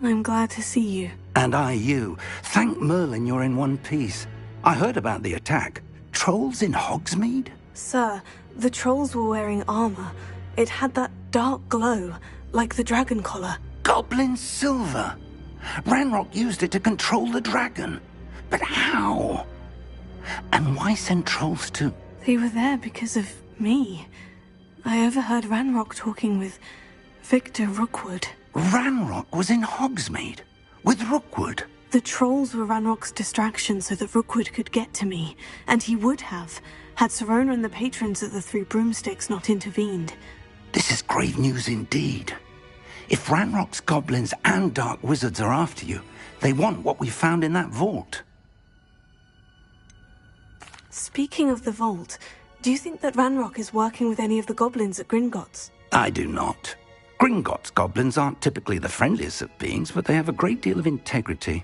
I'm glad to see you. And I you. Thank Merlin you're in one piece. I heard about the attack. Trolls in Hogsmeade? Sir, the trolls were wearing armor. It had that dark glow, like the dragon collar. Goblin silver. Ranrock used it to control the dragon. But how? And why send trolls to... They were there because of me. I overheard Ranrock talking with Victor Rookwood. Ranrock was in Hogsmeade? With Rookwood? The trolls were Ranrock's distraction so that Rookwood could get to me. And he would have, had Serona and the patrons at the Three Broomsticks not intervened. This is grave news indeed. If Ranrock's goblins and dark wizards are after you, they want what we found in that vault. Speaking of the vault, do you think that Ranrock is working with any of the goblins at Gringotts? I do not. Gringotts goblins aren't typically the friendliest of beings, but they have a great deal of integrity.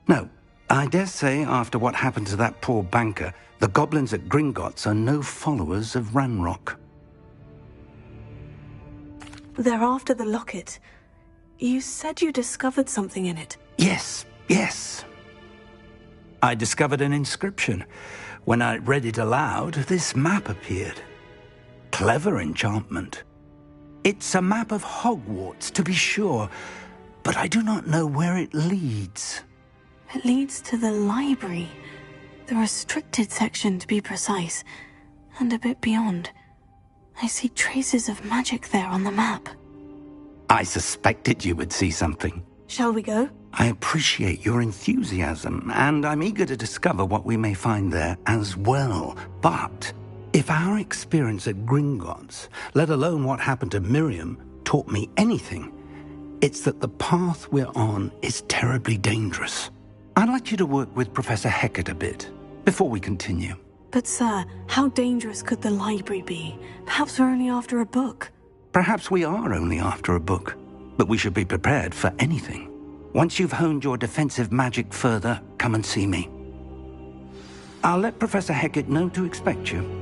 No, I dare say after what happened to that poor banker, the goblins at Gringotts are no followers of Ranrock. They're after the locket. You said you discovered something in it. Yes. I discovered an inscription. When I read it aloud, this map appeared. Clever enchantment. It's a map of Hogwarts, to be sure, but I do not know where it leads. It leads to the library. The restricted section, to be precise, and a bit beyond. I see traces of magic there on the map. I suspected you would see something. Shall we go? I appreciate your enthusiasm, and I'm eager to discover what we may find there as well. But if our experience at Gringotts, let alone what happened to Miriam, taught me anything, it's that the path we're on is terribly dangerous. I'd like you to work with Professor Hecat a bit before we continue. But sir, how dangerous could the library be? Perhaps we're only after a book. Perhaps we are only after a book, but we should be prepared for anything. Once you've honed your defensive magic further, come and see me. I'll let Professor Hecat know to expect you.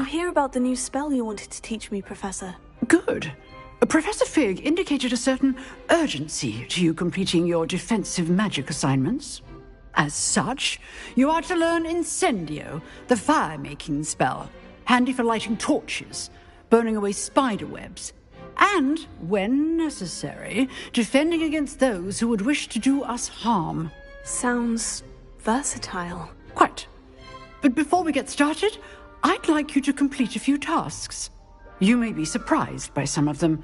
I'm here about the new spell you wanted to teach me, Professor. Good. Professor Fig indicated a certain urgency to you completing your defensive magic assignments. As such, you are to learn Incendio, the fire-making spell, handy for lighting torches, burning away spider webs, and, when necessary, defending against those who would wish to do us harm. Sounds versatile. Quite. But before we get started, I'd like you to complete a few tasks. You may be surprised by some of them.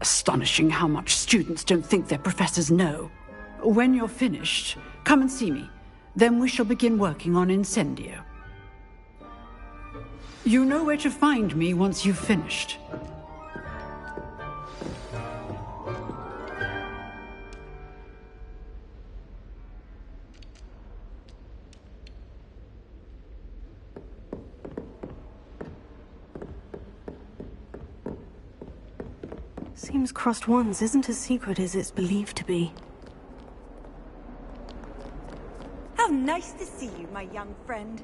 Astonishing how much students don't think their professors know. When you're finished, come and see me. Then we shall begin working on Incendio. You know where to find me once you've finished. Seems Crossed Wands isn't as secret as it's believed to be. How nice to see you, my young friend.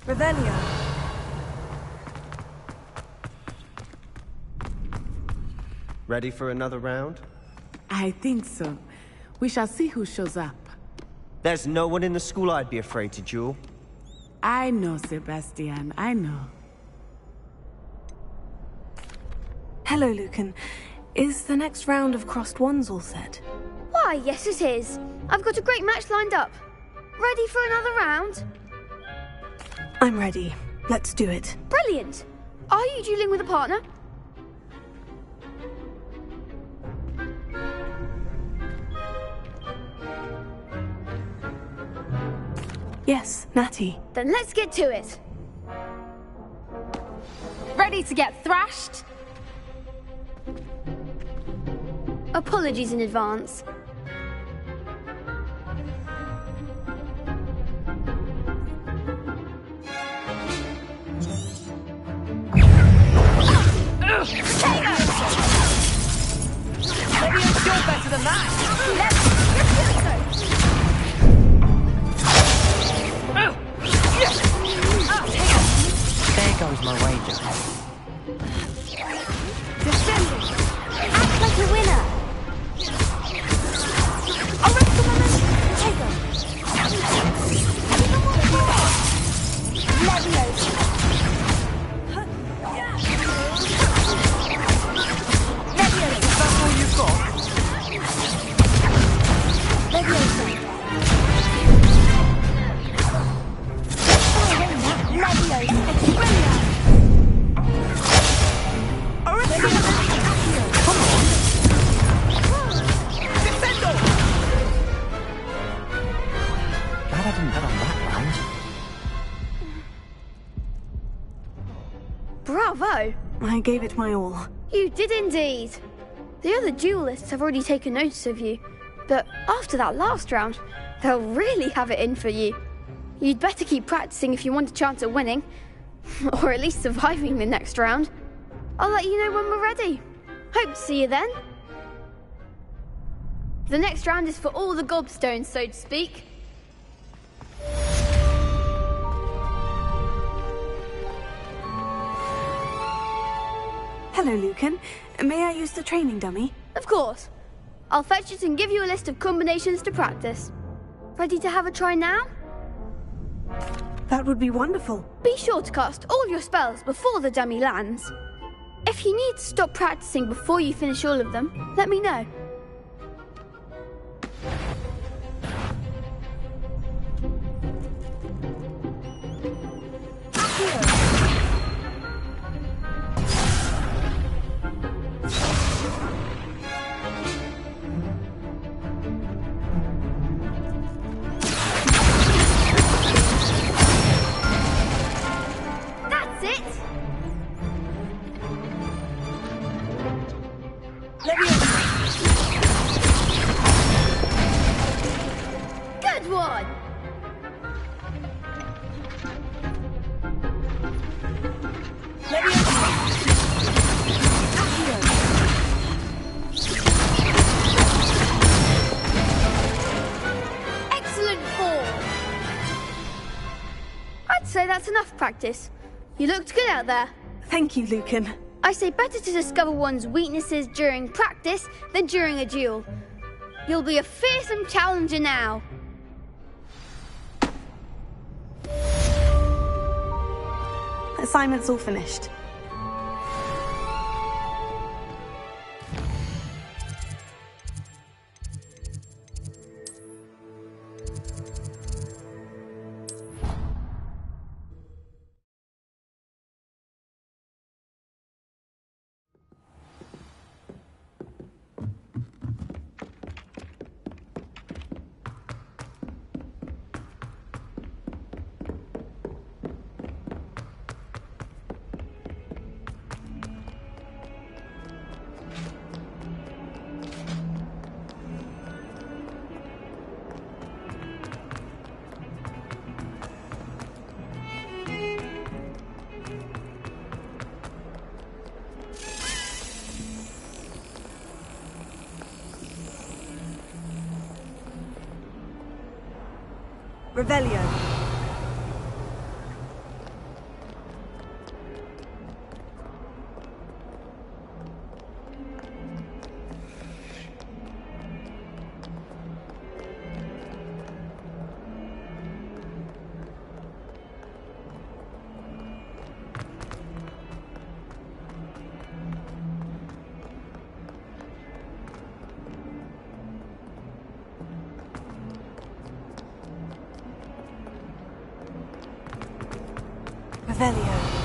Revelio. Ready for another round? I think so. We shall see who shows up. There's no one in the school I'd be afraid to duel. I know, Sebastian. I know. Hello, Lucan. Is the next round of Crossed Wands all set? Why, yes it is. I've got a great match lined up. Ready for another round? I'm ready. Let's do it. Brilliant. Are you dueling with a partner? Yes, Natty. Then let's get to it. Ready to get thrashed? Apologies in advance. Maybe I'm still better than that. There goes my wager. Defending. Act like a winner. Bravo! I gave it my all. You did indeed. The other duelists have already taken notice of you, but after that last round, they'll really have it in for you. You'd better keep practicing if you want a chance at winning, or at least surviving the next round. I'll let you know when we're ready. Hope to see you then. The next round is for all the gobstones, so to speak. Hello, Lucan. May I use the training dummy? Of course. I'll fetch it and give you a list of combinations to practice. Ready to have a try now? That would be wonderful. Be sure to cast all your spells before the dummy lands. If you need to stop practicing before you finish all of them, let me know. That's it! Let me on! Excellent ball! I'd say that's enough practice. You looked good out there. Thank you, Lucan. I say better to discover one's weaknesses during practice than during a duel. You'll be a fearsome challenger now. Assignment's all finished. Revelio. Revelio.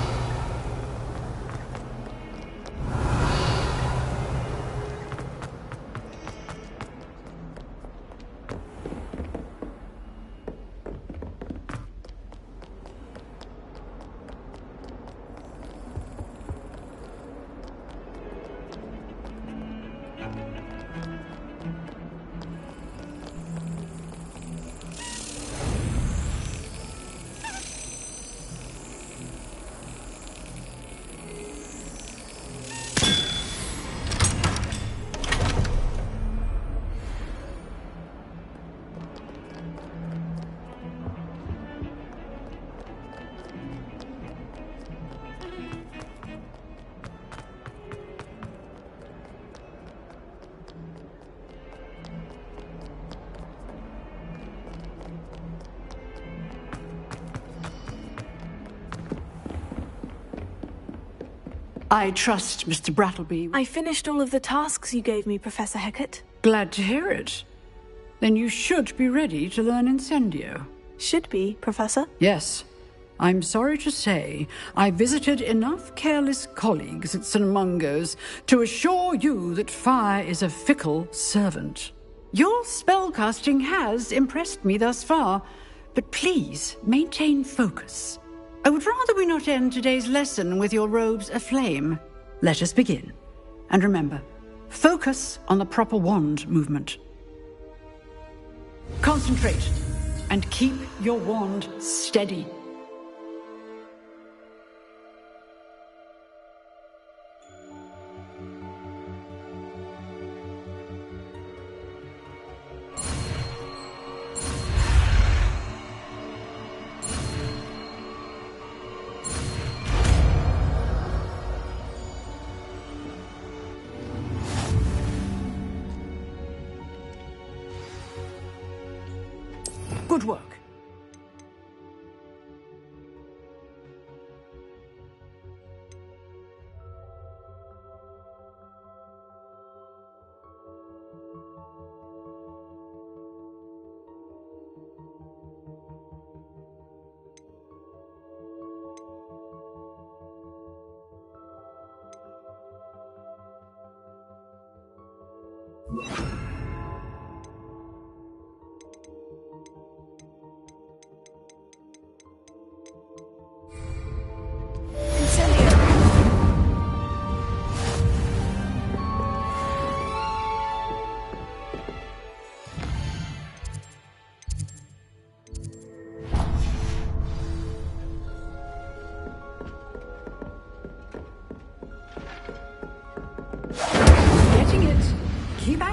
I trust Mr. Brattleby. I finished all of the tasks you gave me, Professor Hecat. Glad to hear it. Then you should be ready to learn Incendio. Should be, Professor? Yes. I'm sorry to say, I visited enough careless colleagues at St. Mungo's to assure you that fire is a fickle servant. Your spellcasting has impressed me thus far, but please maintain focus. I would rather we not end today's lesson with your robes aflame. Let us begin. And remember, focus on the proper wand movement. Concentrate and keep your wand steady. Good work.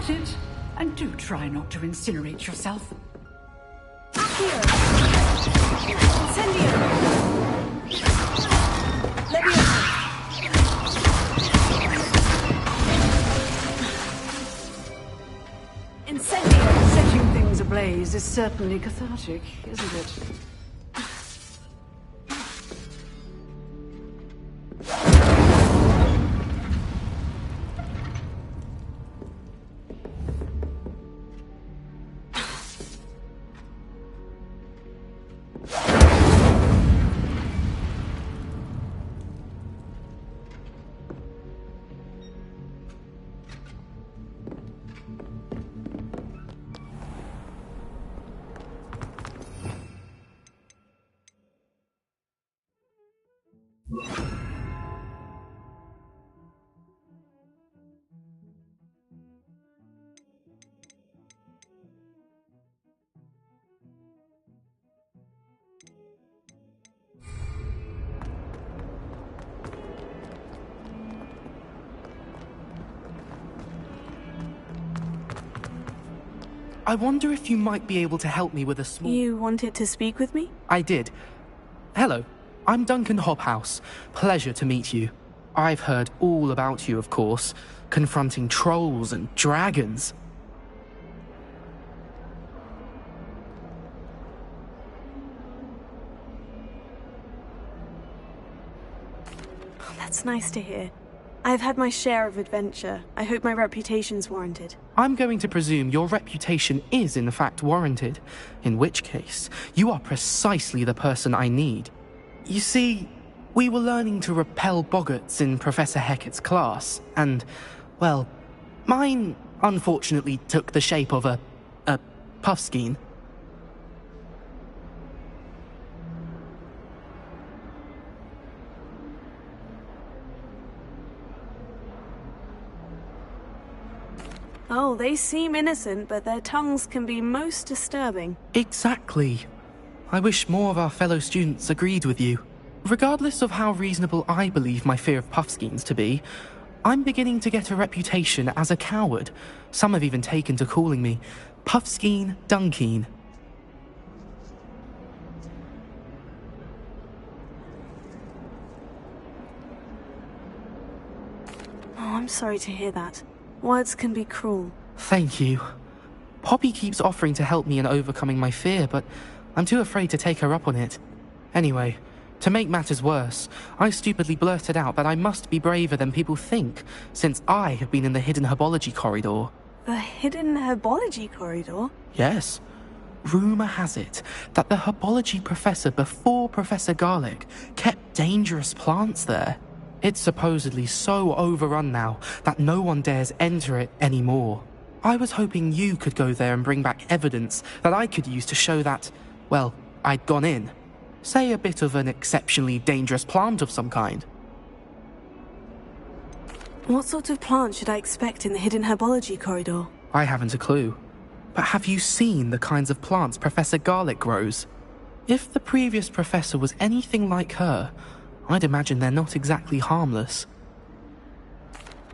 at it, and do try not to incinerate yourself. Accio! Incendio! Leviosa! Incendio! Setting things ablaze is certainly cathartic, isn't it? I wonder if you might be able to help me with a small... You wanted to speak with me? I did. Hello, I'm Duncan Hobhouse. Pleasure to meet you. I've heard all about you, of course, confronting trolls and dragons. Oh, that's nice to hear. I've had my share of adventure. I hope my reputation's warranted. I'm going to presume your reputation is in fact warranted, in which case, you are precisely the person I need. You see, we were learning to repel boggarts in Professor Hecat's class, and, well, mine unfortunately took the shape of a puffskein. Oh, they seem innocent, but their tongues can be most disturbing. Exactly. I wish more of our fellow students agreed with you. Regardless of how reasonable I believe my fear of puffskeins to be, I'm beginning to get a reputation as a coward. Some have even taken to calling me Puffskeen Dunkeen. Oh, I'm sorry to hear that. Words can be cruel. Thank you. Poppy keeps offering to help me in overcoming my fear, but I'm too afraid to take her up on it. Anyway, to make matters worse, I stupidly blurted out that I must be braver than people think, since I have been in the hidden herbology corridor. The hidden herbology corridor? Yes. Rumour has it that the herbology professor before Professor Garlic kept dangerous plants there. It's supposedly so overrun now that no one dares enter it anymore. I was hoping you could go there and bring back evidence that I could use to show that, well, I'd gone in. Say a bit of an exceptionally dangerous plant of some kind. What sort of plant should I expect in the hidden herbology corridor? I haven't a clue. But have you seen the kinds of plants Professor Garlic grows? If the previous professor was anything like her, I'd imagine they're not exactly harmless.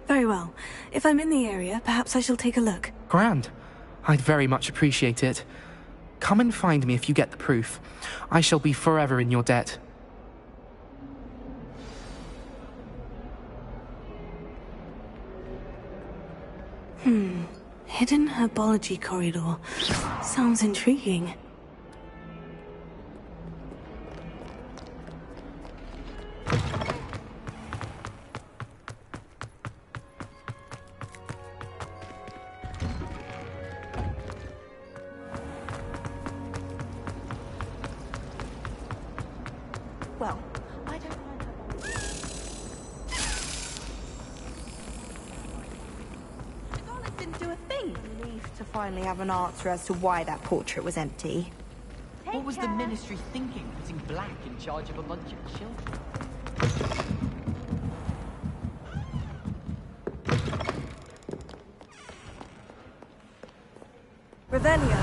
Very well. If I'm in the area, perhaps I shall take a look. Grand. I'd very much appreciate it. Come and find me if you get the proof. I shall be forever in your debt. Hidden herbology corridor. Sounds intriguing. Well, I don't mind her. Garlic didn't do a thing. Relieved to finally have an answer as to why that portrait was empty. What was the Ministry thinking, putting Black in charge of a bunch of children? Revelio.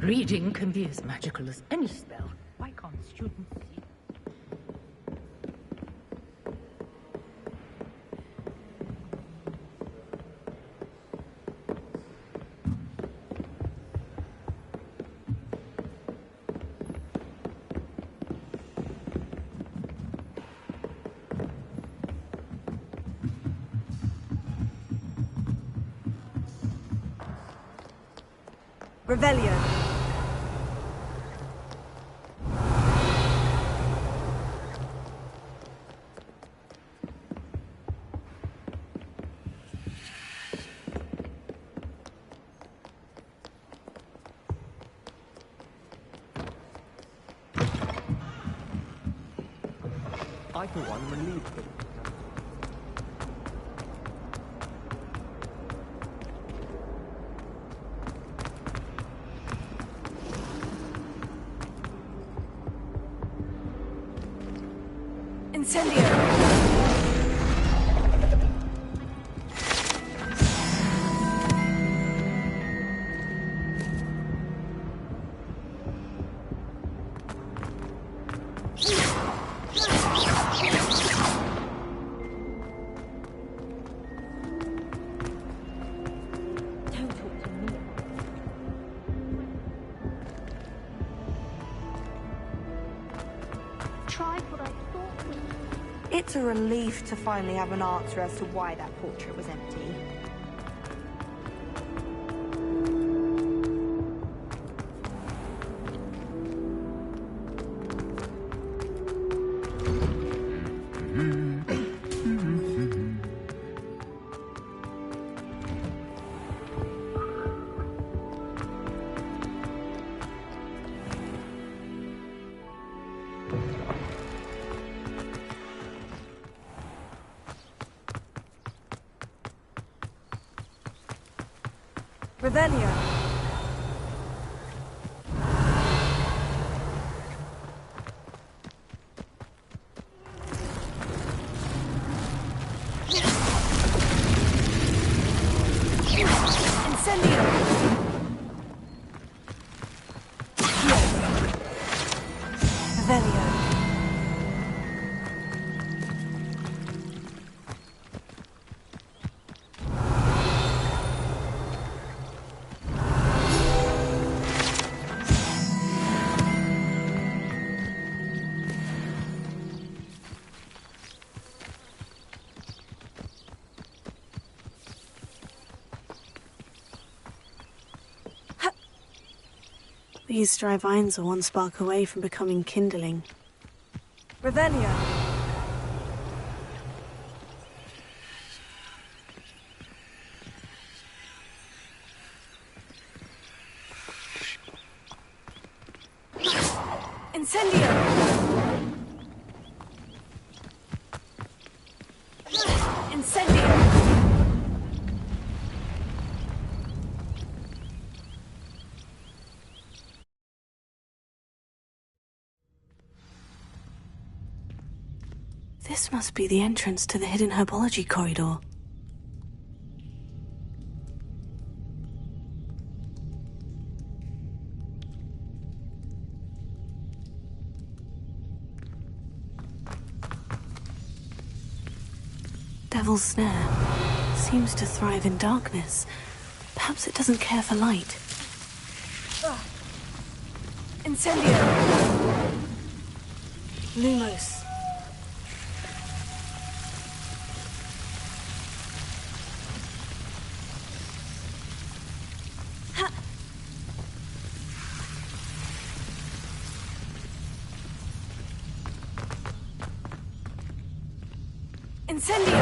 Reading can be as magical as any spell. Why can't students see? Revelio. I, for one, relieved them. Incendio! It's a relief to finally have an answer as to why that portrait was empty. Revelio. Incendio. Revelio. These dry vines are one spark away from becoming kindling. Revelio. Incendio. Incendio. This must be the entrance to the hidden herbology corridor. Devil's Snare seems to thrive in darkness. Perhaps it doesn't care for light. Incendio. Lumos. Incendio!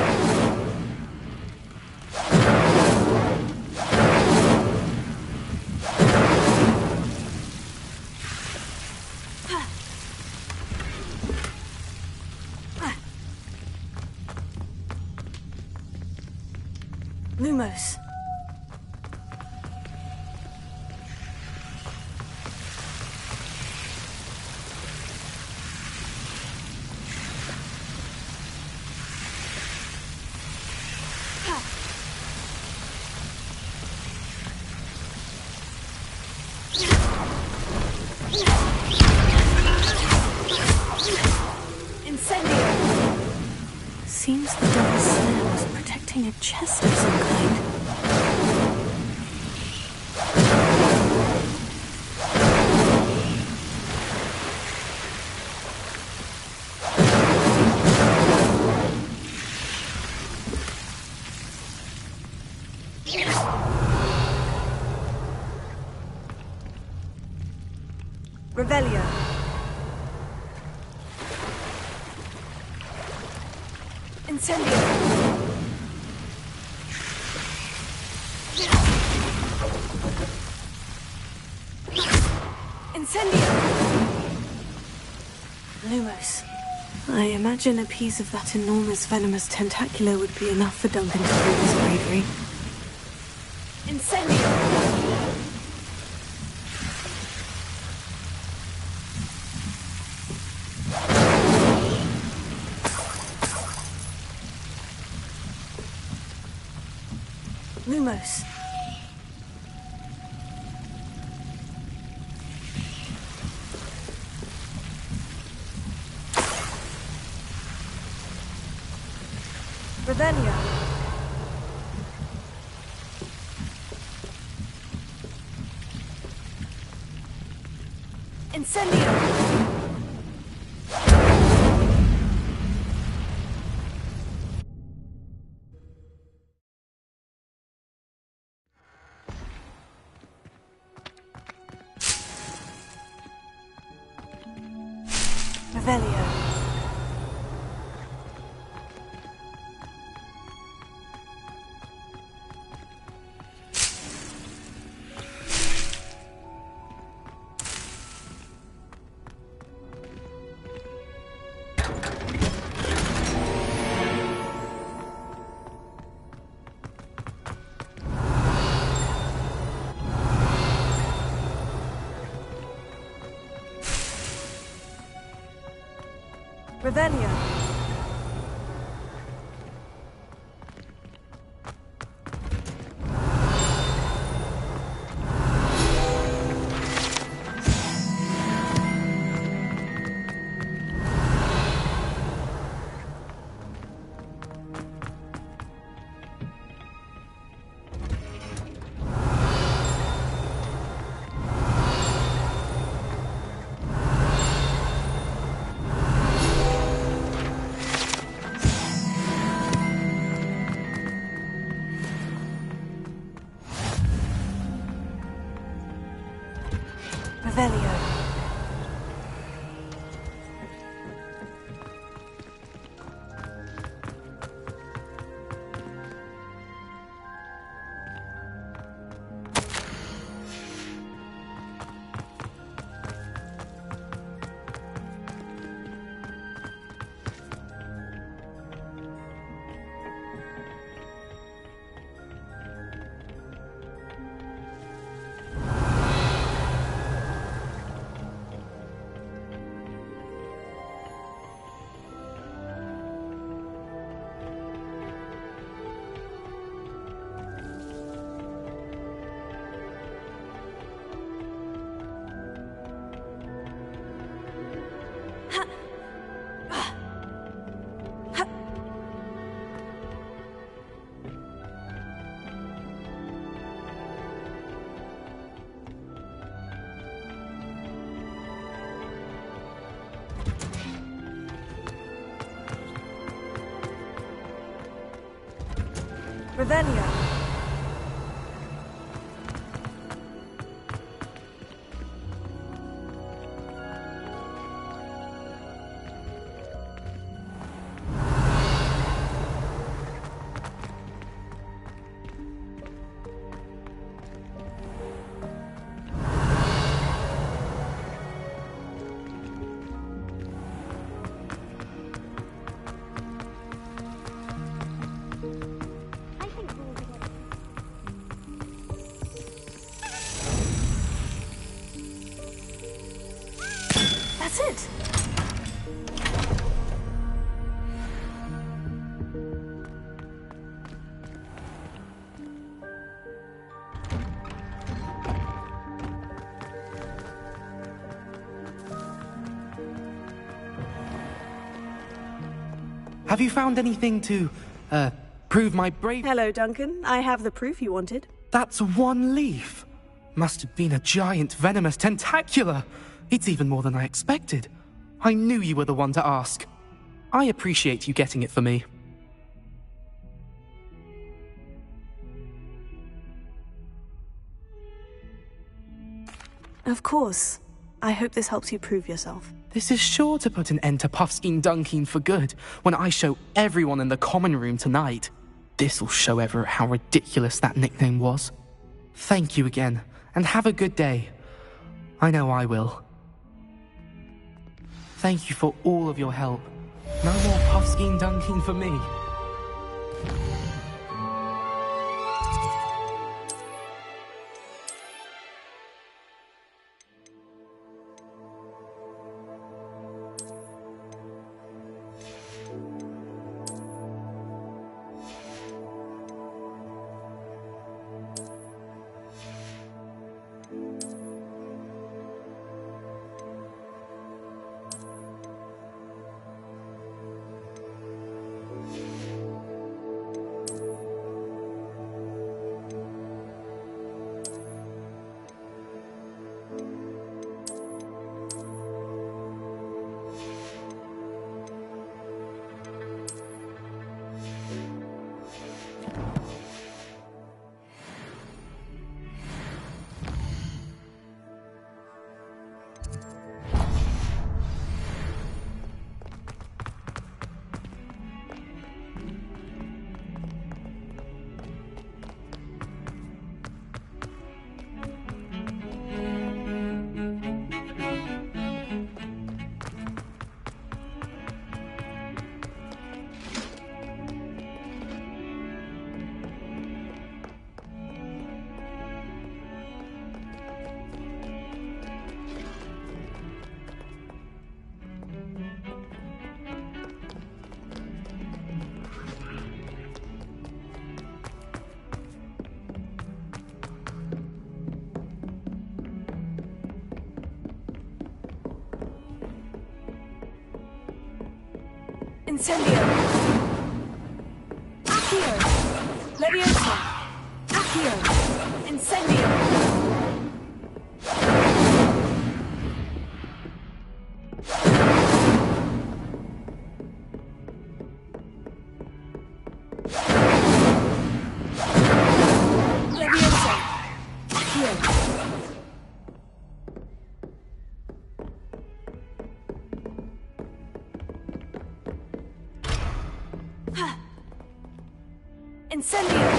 Lumos. Incendio! Seems the devil's snare was protecting a chest of some kind. Revelio. Incendio. Incendio. Lumos. I imagine a piece of that enormous venomous tentacular would be enough for Duncan to prove his bravery. Incendio. Lumos. Revelio. Incendio. Revelio. Revelio. Revelio. Revelio. That's it. Have you found anything to, prove my bravery? Hello, Duncan. I have the proof you wanted. That's one leaf. Must have been a giant venomous tentacula. It's even more than I expected. I knew you were the one to ask. I appreciate you getting it for me. Of course. I hope this helps you prove yourself. This is sure to put an end to Puffskein Dunkeen for good when I show everyone in the common room tonight. This'll show Everett how ridiculous that nickname was. Thank you again, and have a good day. I know I will. Thank you for all of your help. No more Puffskein Dunkeen for me. Incendio! Accio! Leviosa! Accio! Incendio! Leviosa! Accio! Incendio!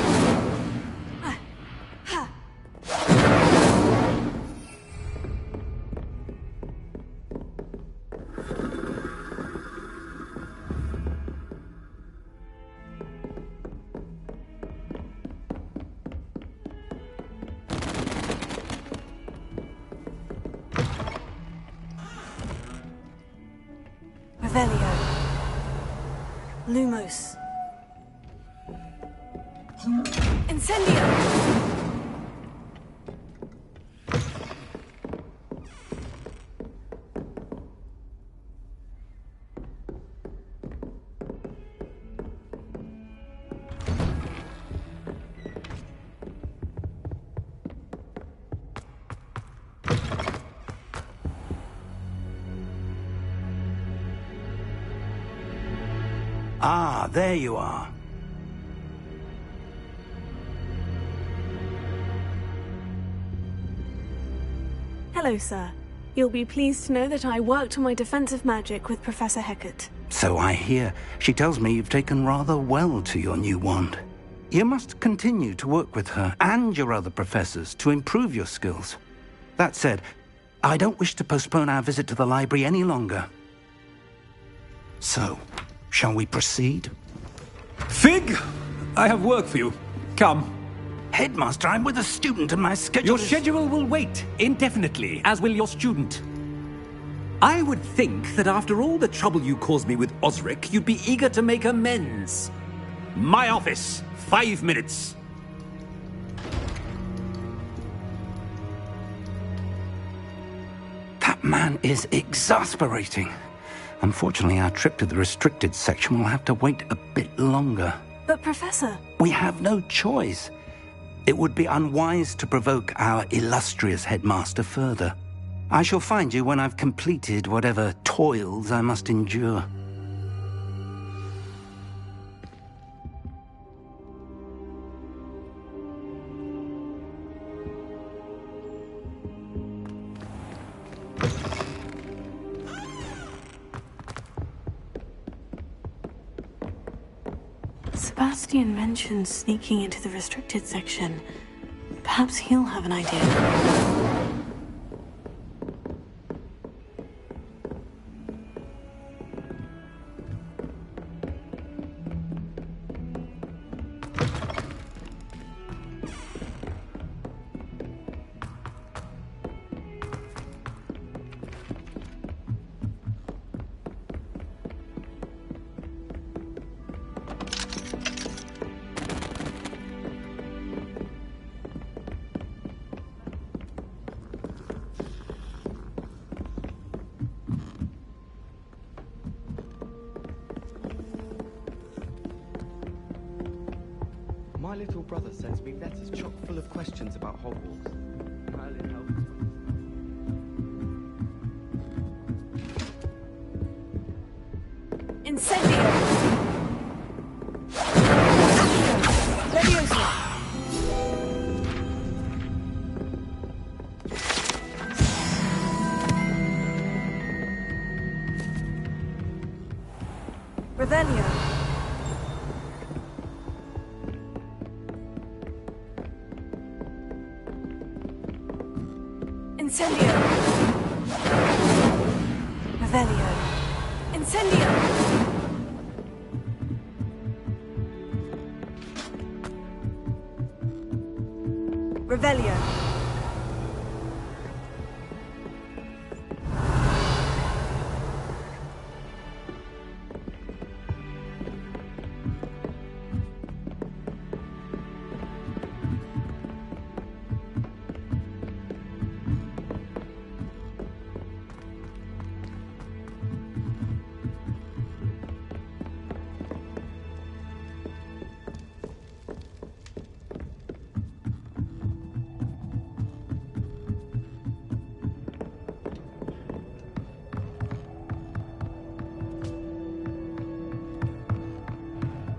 Revelio. Lumos. Incendio! Ah, there you are. Hello, sir. You'll be pleased to know that I worked on my defensive magic with Professor Hecat. So I hear. She tells me you've taken rather well to your new wand. You must continue to work with her and your other professors to improve your skills. That said, I don't wish to postpone our visit to the library any longer. So, shall we proceed? Fig! I have work for you. Come. Headmaster, I'm with a student and my schedule Your schedule will wait indefinitely, as will your student. I would think that after all the trouble you caused me with Osric, you'd be eager to make amends. My office, 5 minutes. That man is exasperating. Unfortunately, our trip to the restricted section will have to wait a bit longer. But Professor... We have no choice. It would be unwise to provoke our illustrious headmaster further. I shall find you when I've completed whatever toils I must endure. Sebastian mentioned sneaking into the restricted section. Perhaps he'll have an idea. My little brother sends me letters chock full of questions about Hogwarts. Incendio! Leviosa! Revelio! Incendio! Revelio! Incendio! Revelio!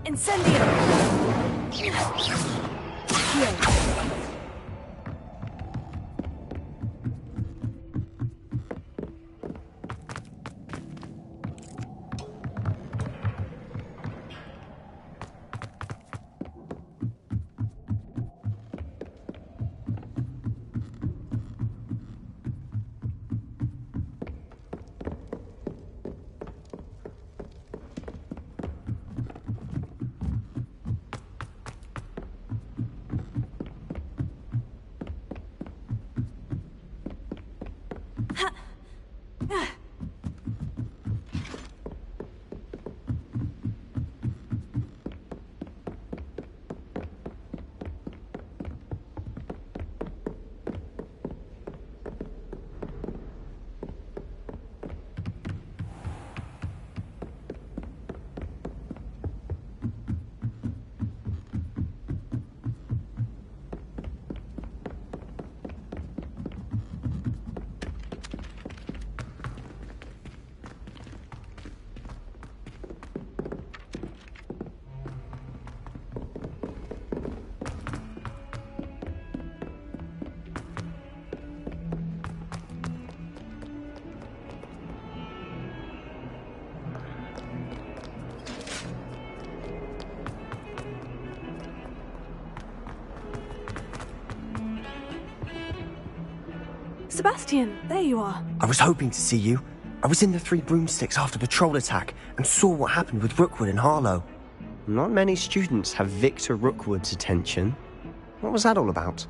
Incendio! Sebastian, there you are. I was hoping to see you. I was in the Three Broomsticks after the troll attack and saw what happened with Rookwood and Harlow. Not many students have Victor Rookwood's attention. What was that all about?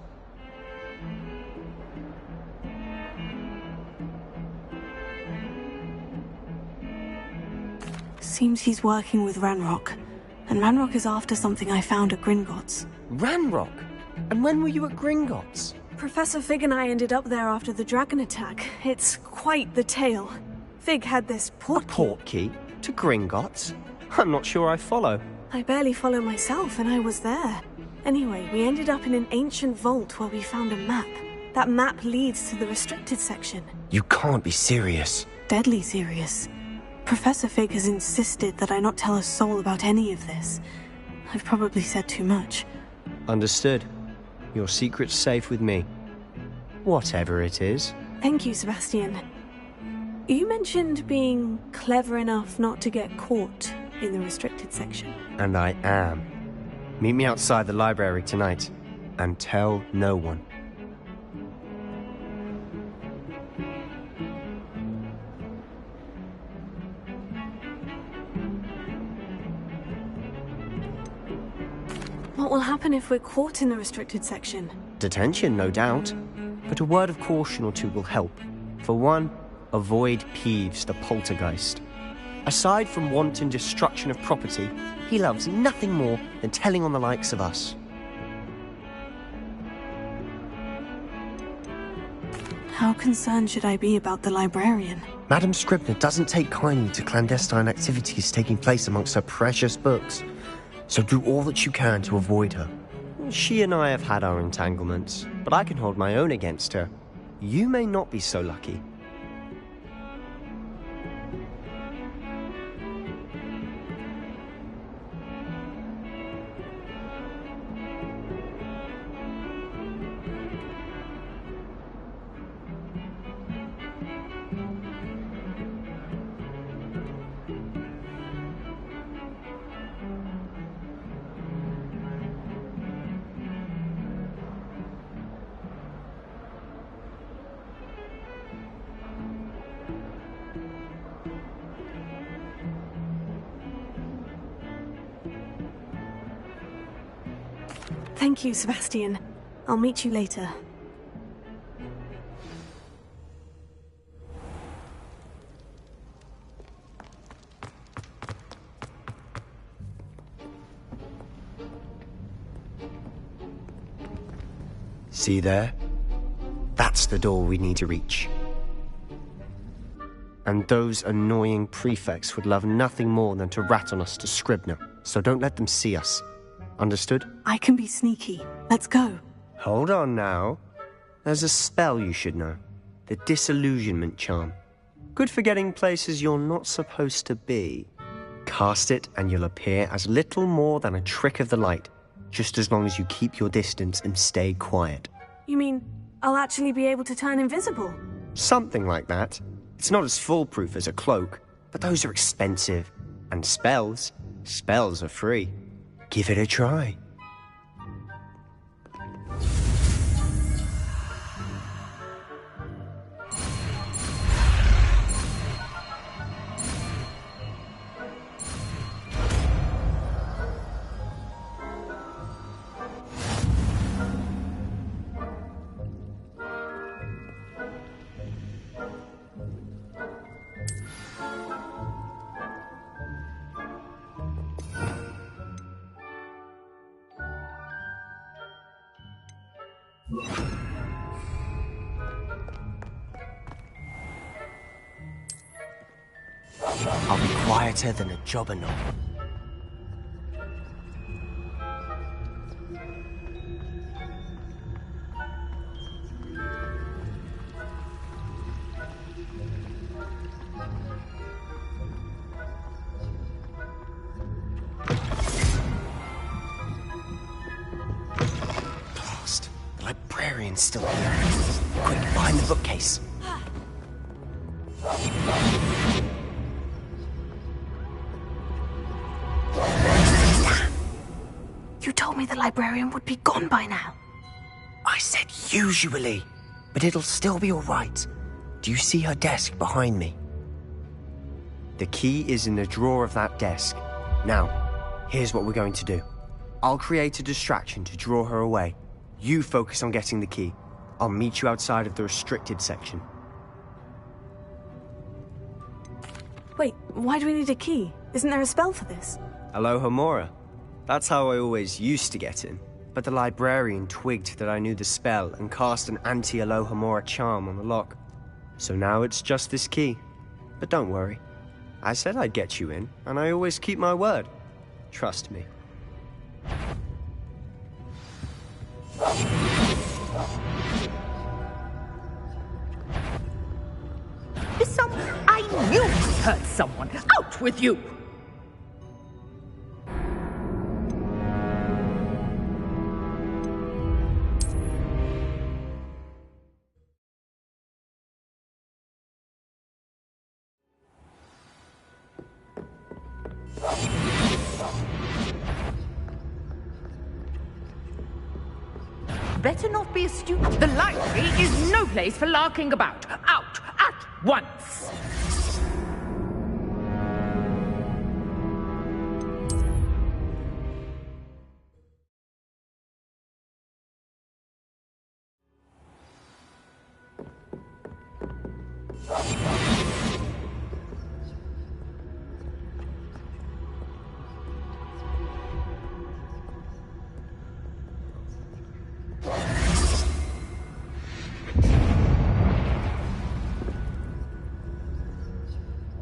Seems he's working with Ranrock. And Ranrock is after something I found at Gringotts. Ranrock? And when were you at Gringotts? Professor Fig and I ended up there after the dragon attack. It's quite the tale. Fig had this port key. Portkey? To Gringotts? I'm not sure I follow. I barely follow myself, and I was there. Anyway, we ended up in an ancient vault where we found a map. That map leads to the restricted section. You can't be serious. Deadly serious. Professor Fig has insisted that I not tell a soul about any of this. I've probably said too much. Understood. Your secret's safe with me. Whatever it is. Thank you, Sebastian. You mentioned being clever enough not to get caught in the restricted section. And I am. Meet me outside the library tonight, and tell no one. What will happen if we're caught in the restricted section? Detention, no doubt. But a word of caution or two will help. For one, avoid Peeves, the poltergeist. Aside from wanton destruction of property, he loves nothing more than telling on the likes of us. How concerned should I be about the librarian? Madam Scribner doesn't take kindly to clandestine activities taking place amongst her precious books. So do all that you can to avoid her. She and I have had our entanglements, but I can hold my own against her. You may not be so lucky. Thank you, Sebastian. I'll meet you later. See there? That's the door we need to reach. And those annoying prefects would love nothing more than to rat on us to Scribner, so don't let them see us. Understood? I can be sneaky. Let's go. Hold on now. There's a spell you should know. The Disillusionment Charm. Good for getting places you're not supposed to be. Cast it and you'll appear as little more than a trick of the light, just as long as you keep your distance and stay quiet. You mean I'll actually be able to turn invisible? Something like that. It's not as foolproof as a cloak, but those are expensive. And spells are free. Give it a try. I'll be quieter than a jobberknoll. Blast. The librarian's still here. Quick, behind the bookcase. You told me the librarian would be gone by now. I said usually, but it'll still be all right. Do you see her desk behind me? The key is in the drawer of that desk. Now, here's what we're going to do. I'll create a distraction to draw her away. You focus on getting the key. I'll meet you outside of the restricted section. Wait, why do we need a key? Isn't there a spell for this? Alohomora. That's how I always used to get in. But the librarian twigged that I knew the spell and cast an anti-Alohomora charm on the lock. So now it's just this key. But don't worry. I said I'd get you in, and I always keep my word. Trust me. I knew I hurt someone. Out with you! Better not be a student. The library is no place for larking about. Out at once!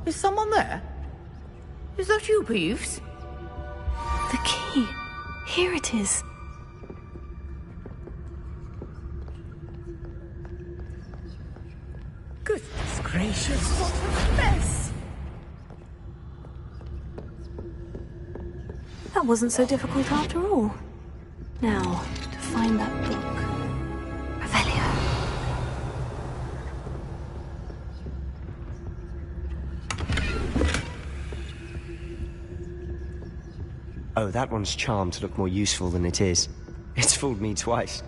Is someone there? Is that you, Peeves? The key. Here it is. Goodness gracious, what a mess! That wasn't so difficult after all. Now, to find that book. Revelio. Oh, that one's charmed to look more useful than it is. It's fooled me twice.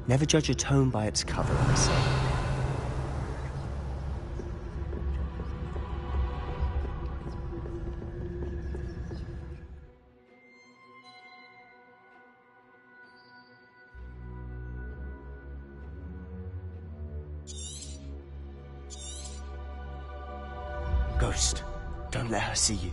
Never judge a tome by its cover, I say. Ghost, don't let her see you.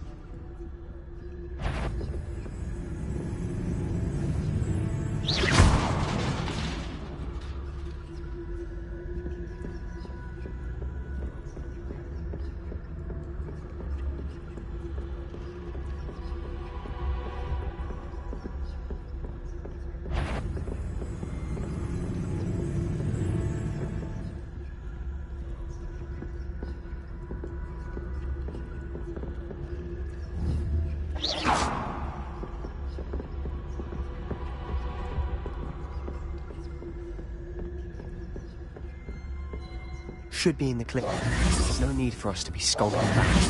Should be in the clip. There's no need for us to be skulking back.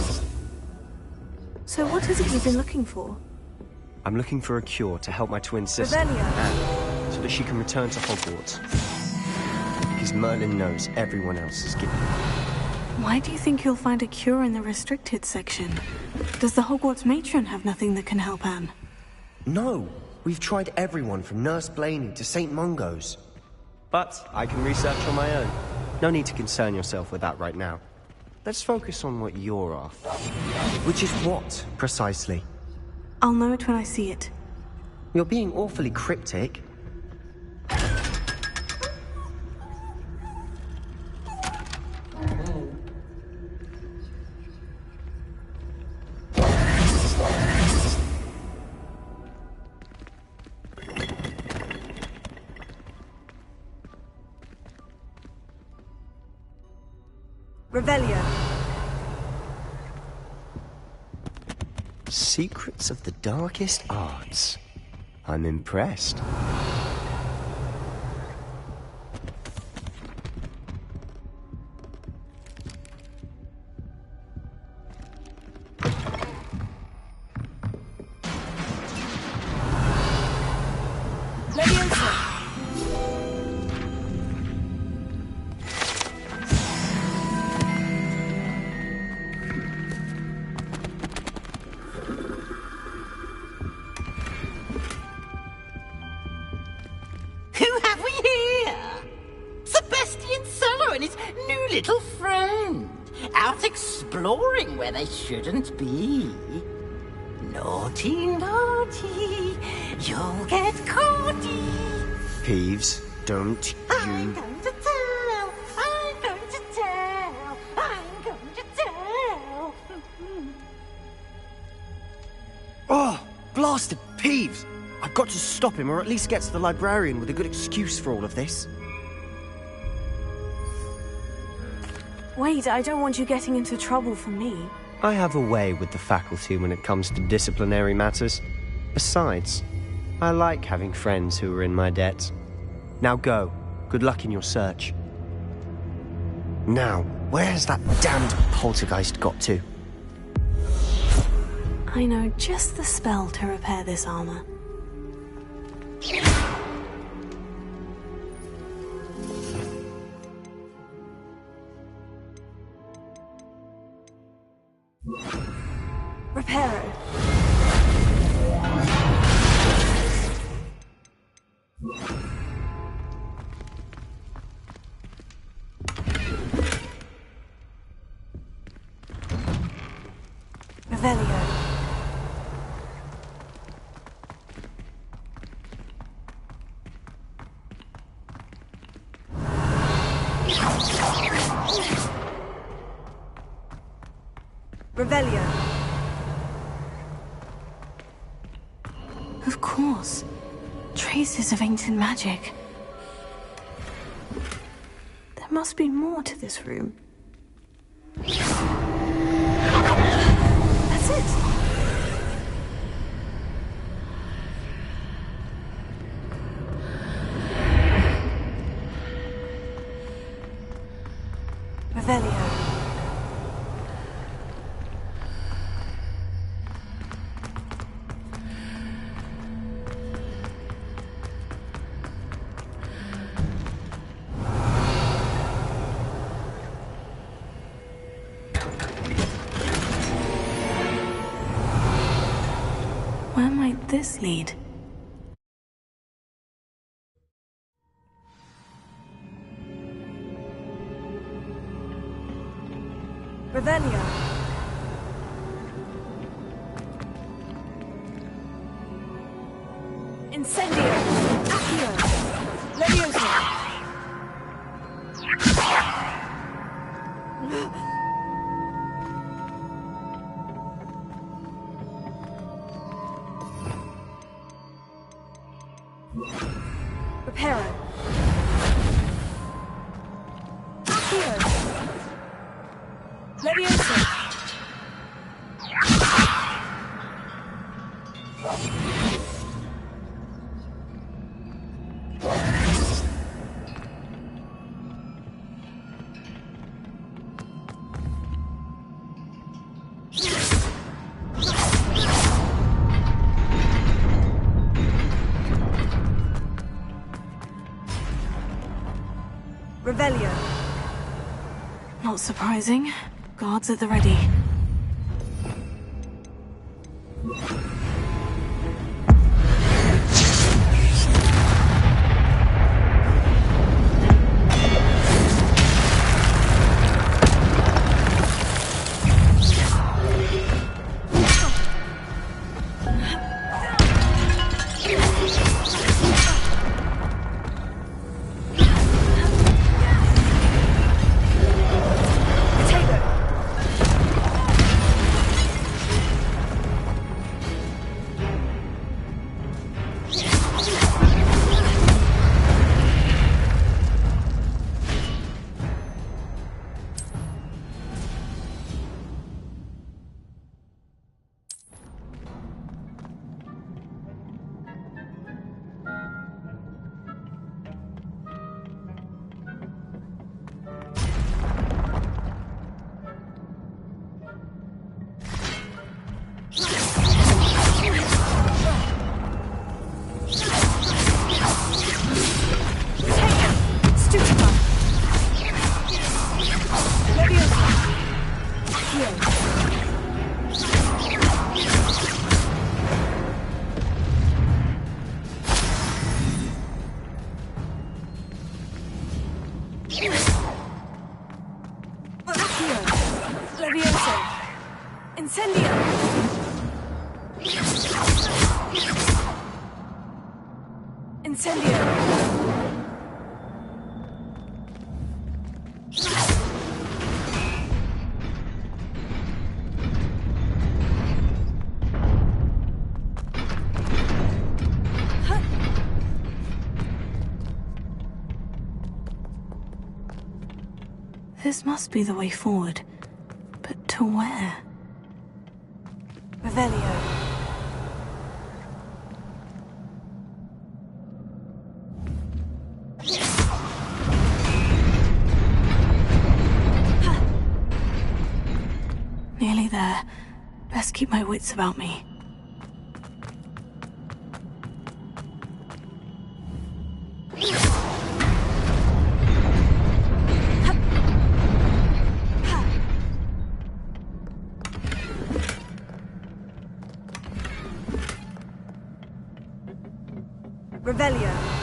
So what is it you've been looking for? I'm looking for a cure to help my twin sister, Revelio. so that she can return to Hogwarts. Because Merlin knows everyone else is giving. Why do you think you'll find a cure in the restricted section? Does the Hogwarts matron have nothing that can help Anne? No! We've tried everyone from Nurse Blaney to St. Mungo's. But I can research on my own. No need to concern yourself with that right now. Let's focus on what you're after. Which is what, precisely? I'll know it when I see it. You're being awfully cryptic. Revelio. Secrets of the darkest arts. I'm impressed. Little friend, out exploring where they shouldn't be. Naughty, naughty, you'll get caughty. Peeves, don't I'm going to tell, I'm going to tell, I'm going to tell. bastard Peeves! I've got to stop him, or at least get to the librarian with a good excuse for all of this. Wait, I don't want you getting into trouble for me. I have a way with the faculty when it comes to disciplinary matters. Besides, I like having friends who are in my debt. Now go. Good luck in your search. Now, where's that damned poltergeist got to? I know just the spell to repair this armor. Reparo. Revelio. Revelio. Of course. Traces of ancient magic. There must be more to this room. That's it! Revelio. Where might this lead? Revelio. Incendio. Accio. Levioso. Reparo. Accio. Levioso. Revelio. Not surprising. Guards at the ready. This must be the way forward. But to where? Revelio. Nearly there. Best keep my wits about me. Revelio.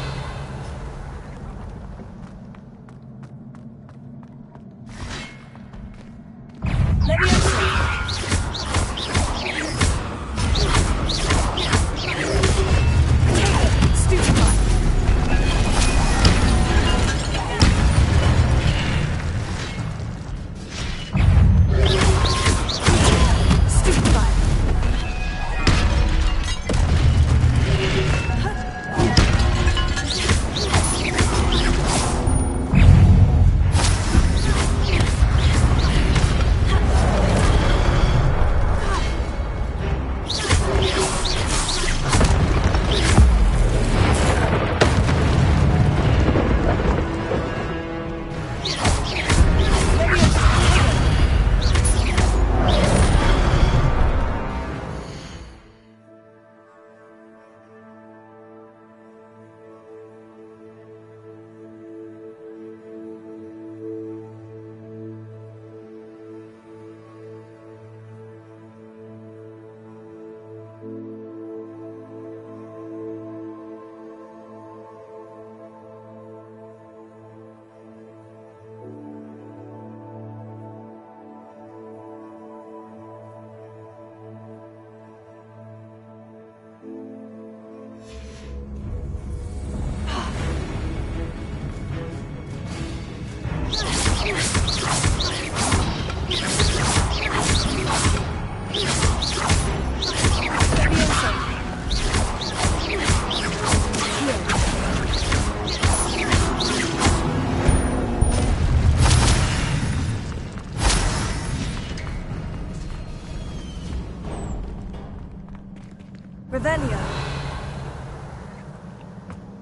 Revelio.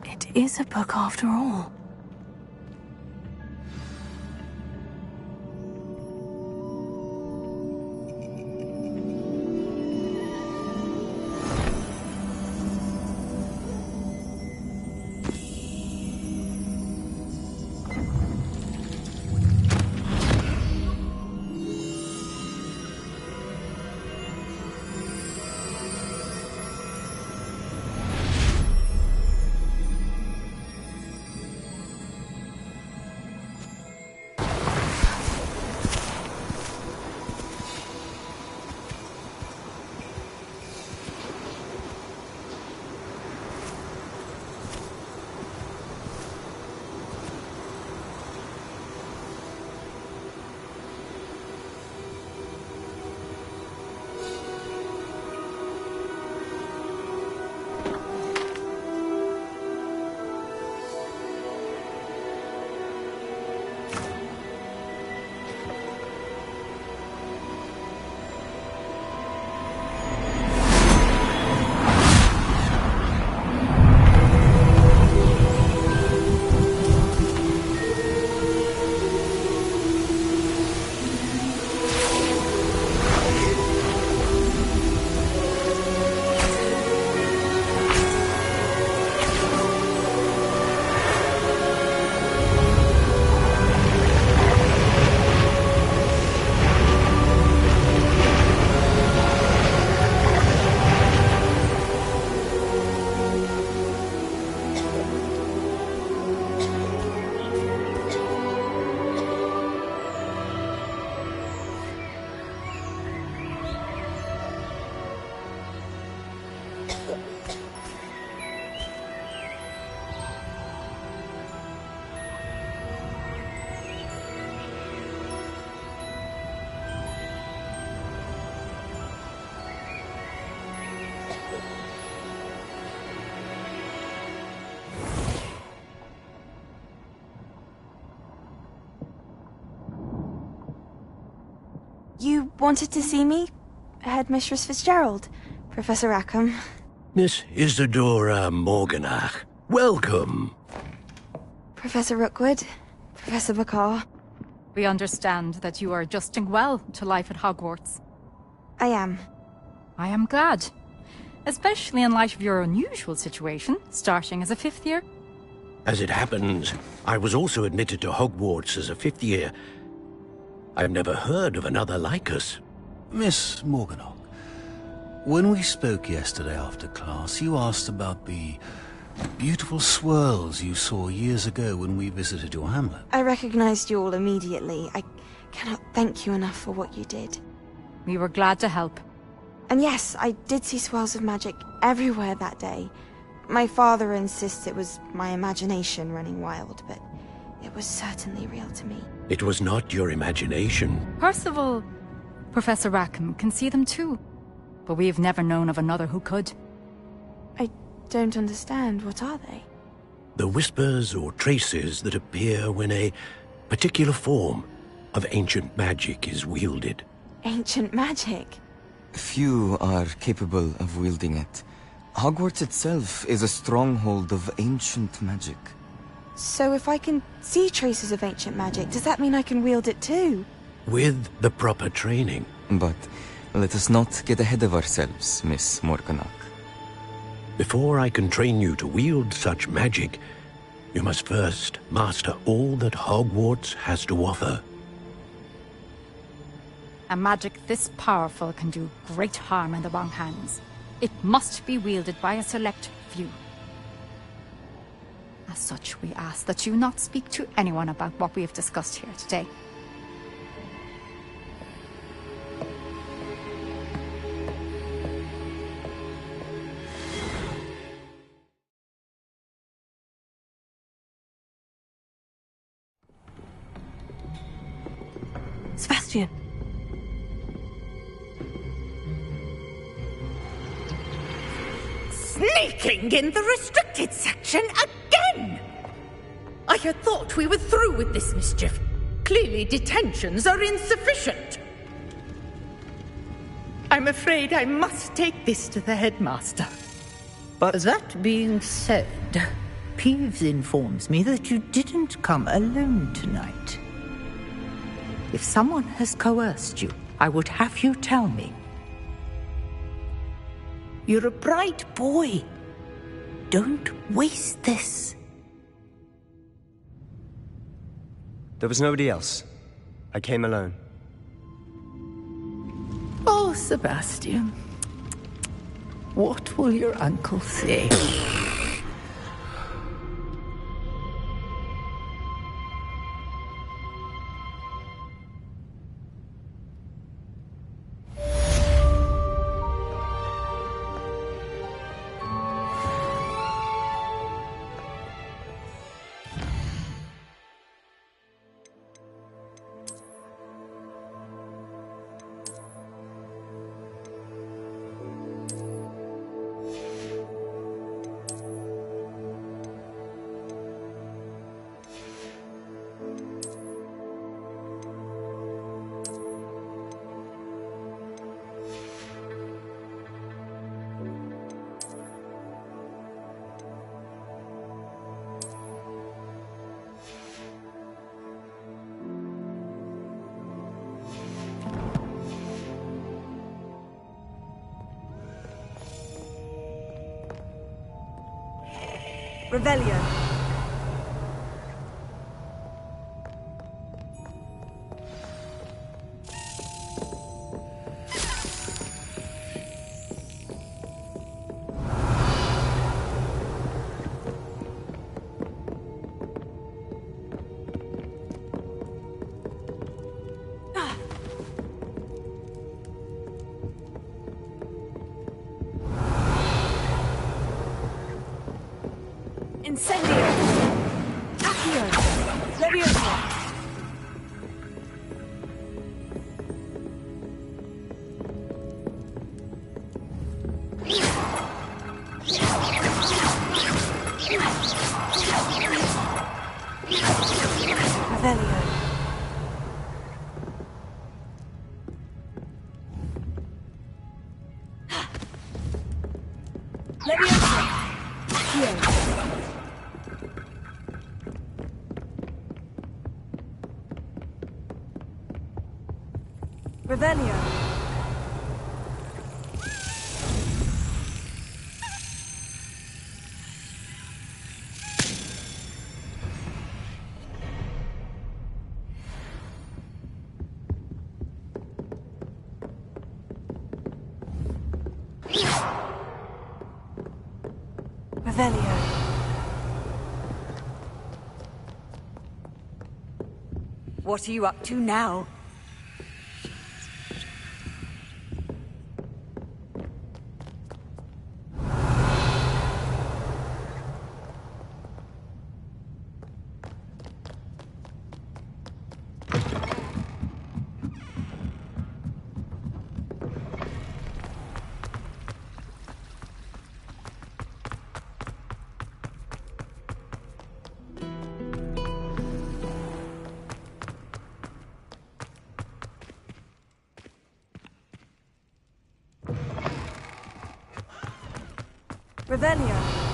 It is a book after all. You wanted to see me? Headmistress Fitzgerald? Professor Rackham? Miss Isadora Morganach, welcome. Professor Rookwood? Professor Bakar? We understand that you are adjusting well to life at Hogwarts. I am. I am glad. Especially in light of your unusual situation, starting as a 5th year. As it happens, I was also admitted to Hogwarts as a 5th year. I've never heard of another like us. Miss Morganach, when we spoke yesterday after class, you asked about the beautiful swirls you saw years ago when we visited your hamlet. I recognized you all immediately. I cannot thank you enough for what you did. We were glad to help. And yes, I did see swirls of magic everywhere that day. My father insists it was my imagination running wild, but it was certainly real to me. It was not your imagination. Percival, Professor Rackham can see them too. But we have never known of another who could. I don't understand. What are they? The whispers or traces that appear when a particular form of ancient magic is wielded. Ancient magic? Few are capable of wielding it. Hogwarts itself is a stronghold of ancient magic. So if I can see traces of ancient magic, does that mean I can wield it too? With the proper training. But let us not get ahead of ourselves, Miss Morganach. Before I can train you to wield such magic, you must first master all that Hogwarts has to offer. A magic this powerful can do great harm in the wrong hands. It must be wielded by a select few. As such, we ask that you not speak to anyone about what we have discussed here today. Sebastian! Sneaking in the restricted section again! I had thought we were through with this mischief. Clearly detentions are insufficient. I'm afraid I must take this to the headmaster. But that being said, Peeves informs me that you didn't come alone tonight. If someone has coerced you, I would have you tell me. You're a bright boy. Don't waste this. There was nobody else. I came alone. Oh, Sebastian. What will your uncle say? Revelio. Incendio! Accio! Leviosa! Revelio. Revelio. Revelio. What are you up to now? Revelio.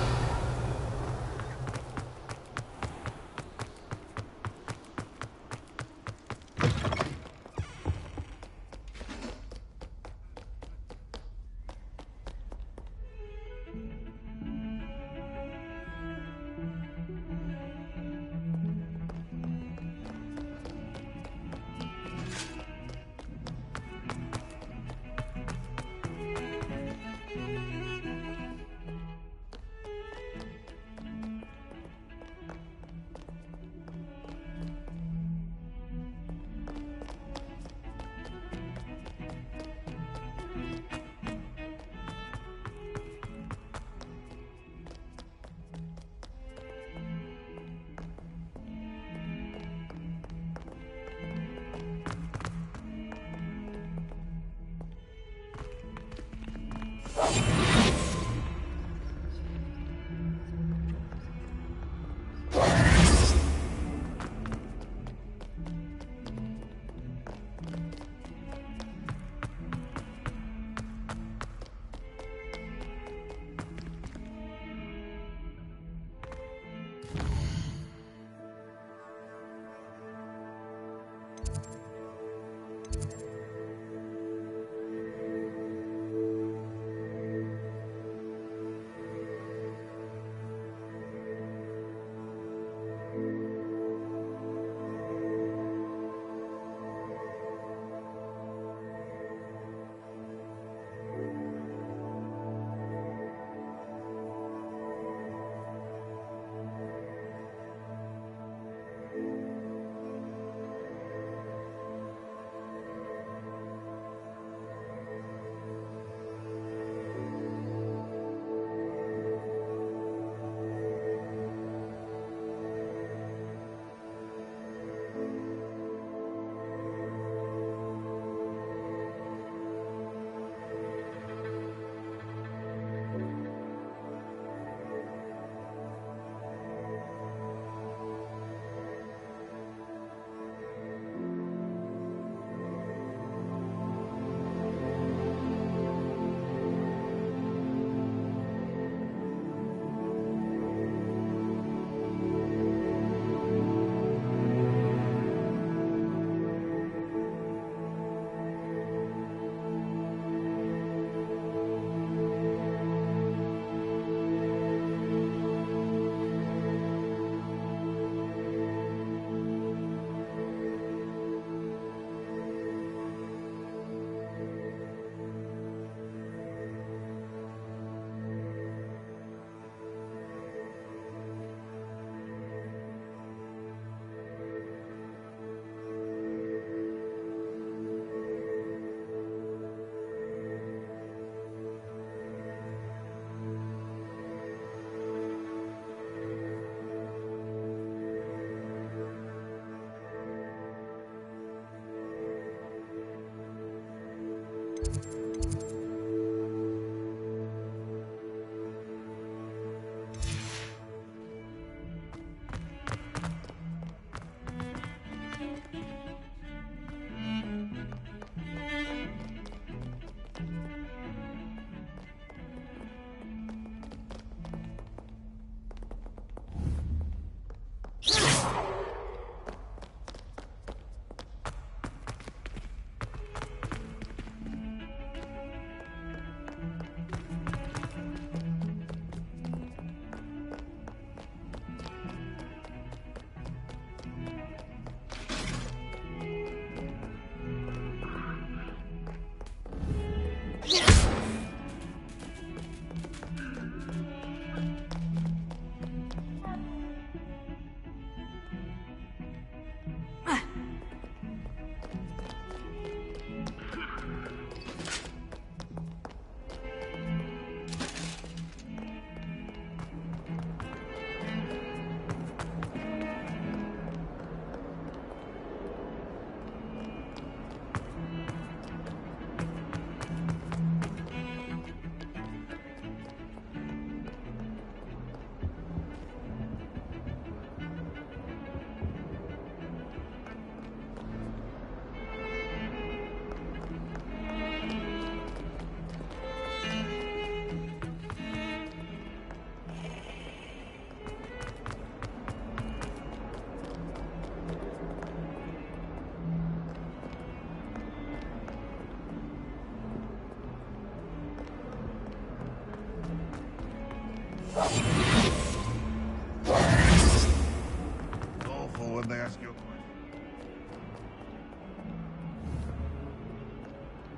Awful when they ask you.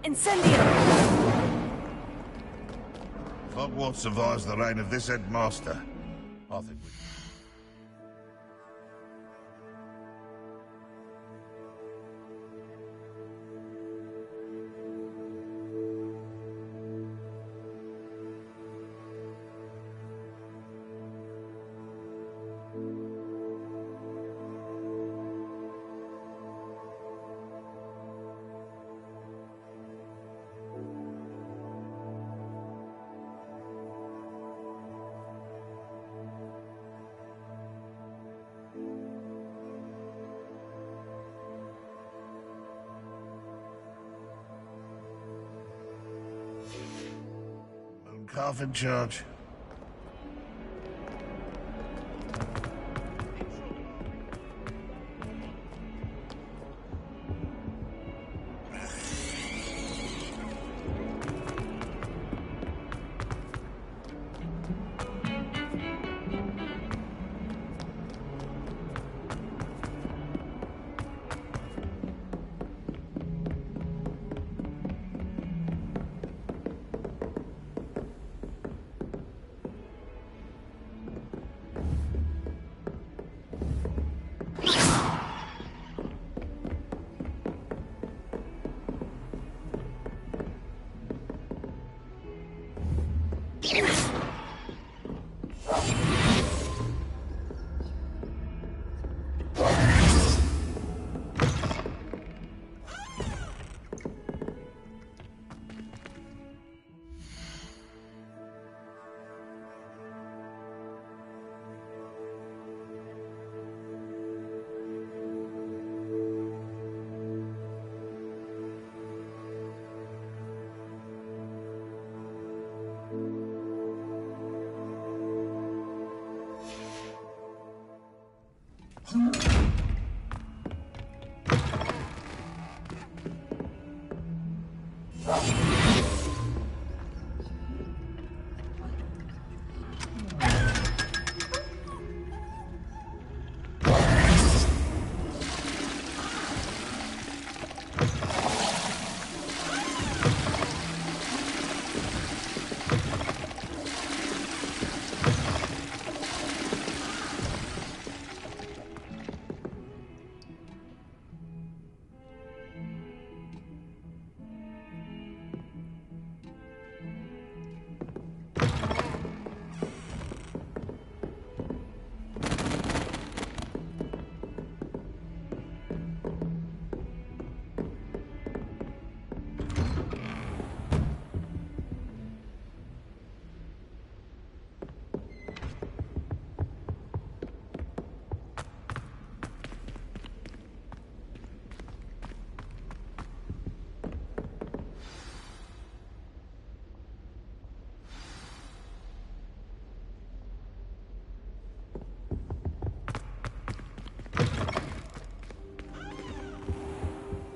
Incendio! Hogwarts survives the reign of this headmaster. I think we... Calf in charge.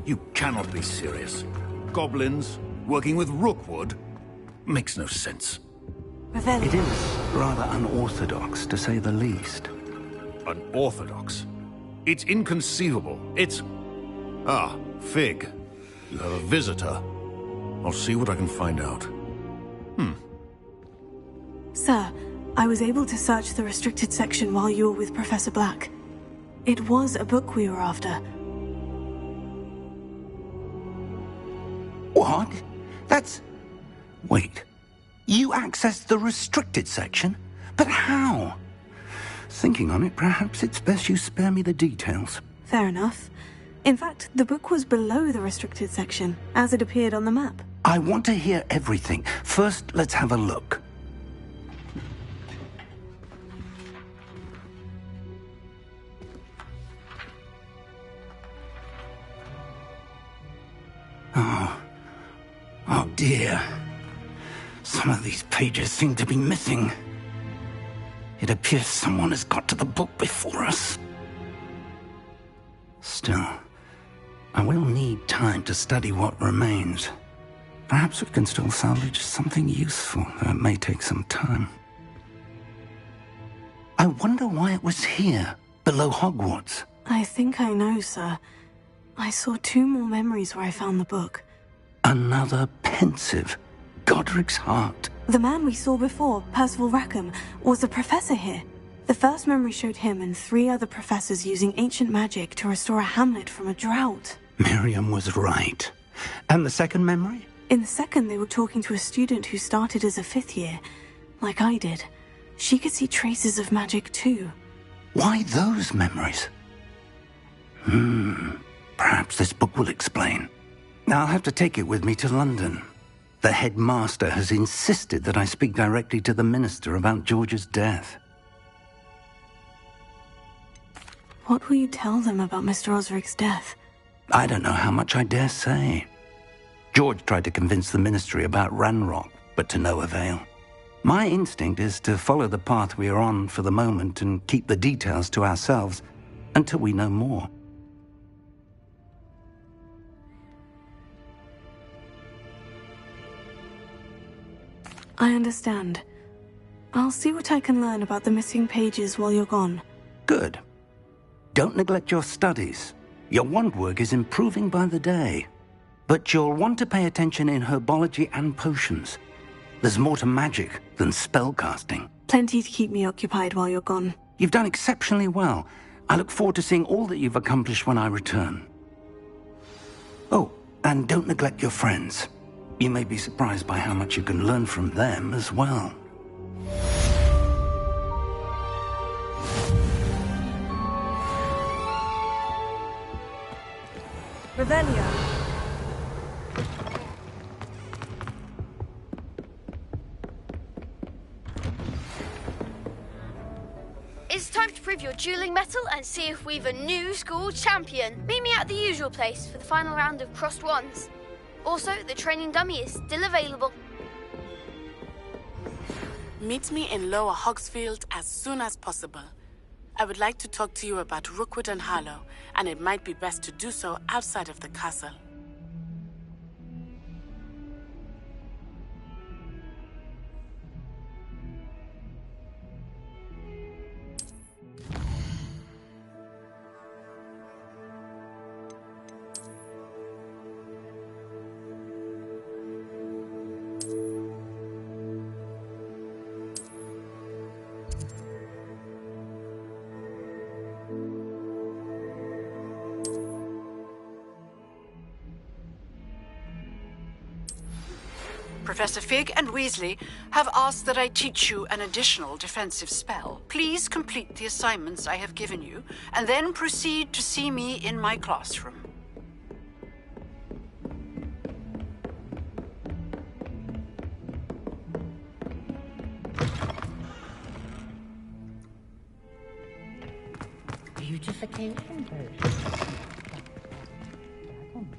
You cannot be serious. Goblins working with Rookwood makes no sense. It is rather unorthodox, to say the least. Unorthodox? It's inconceivable. It's... Ah, Fig. You have a visitor. I'll see what I can find out. Sir, I was able to search the restricted section while you were with Professor Black. It was a book we were after. What? That's... Wait. You accessed the restricted section? But how? Thinking on it, perhaps it's best you spare me the details. Fair enough. In fact, the book was below the restricted section, as it appeared on the map. I want to hear everything. First, let's have a look. Oh dear. Some of these pages seem to be missing. It appears someone has got to the book before us. Still, I will need time to study what remains. Perhaps we can still salvage something useful, though it may take some time. wonder why it was here, below Hogwarts. I think I know, sir. I saw 2 more memories where I found the book. Another pensive. Godric's heart. The man we saw before, Percival Rackham, was a professor here. The first memory showed him and 3 other professors using ancient magic to restore a hamlet from a drought. Miriam was right. And the second memory? In the second, they were talking to a student who started as a 5th year, like I did. She could see traces of magic too. Why those memories? Perhaps this book will explain. I'll have to take it with me to London. The headmaster has insisted that I speak directly to the minister about George's death. What will you tell them about Mr. Osric's death? I don't know how much I dare say. George tried to convince the ministry about Ranrock, but to no avail. My instinct is to follow the path we are on for the moment and keep the details to ourselves until we know more. I understand. I'll see what I can learn about the missing pages while you're gone. Good. Don't neglect your studies. Your wand work is improving by the day. But you'll want to pay attention in herbology and potions. There's more to magic than spellcasting. Plenty to keep me occupied while you're gone. You've done exceptionally well. I look forward to seeing all that you've accomplished when I return. Oh, and don't neglect your friends. You may be surprised by how much you can learn from them as well. Revelio. It's time to prove your dueling mettle and see if we've a new school champion. Meet me at the usual place for the final round of crossed wands. Also, the training dummy is still available. Meet me in Lower Hogsfield as soon as possible. I would like to talk to you about Rookwood and Harlow, and it might be best to do so outside of the castle. Professor Fig and Weasley have asked that I teach you an additional defensive spell. Please complete the assignments I have given you, and then proceed to see me in my classroom. Beautification.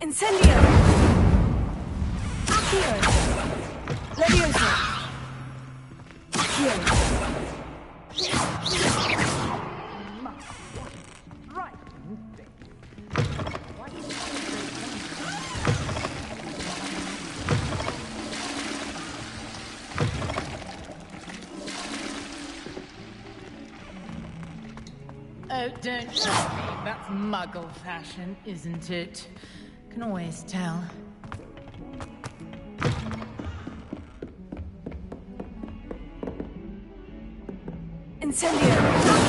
Incendio! Accio! Leviosa! Accio! Oh, don't trust me. That's Muggle fashion, isn't it? Can always tell. Incendio!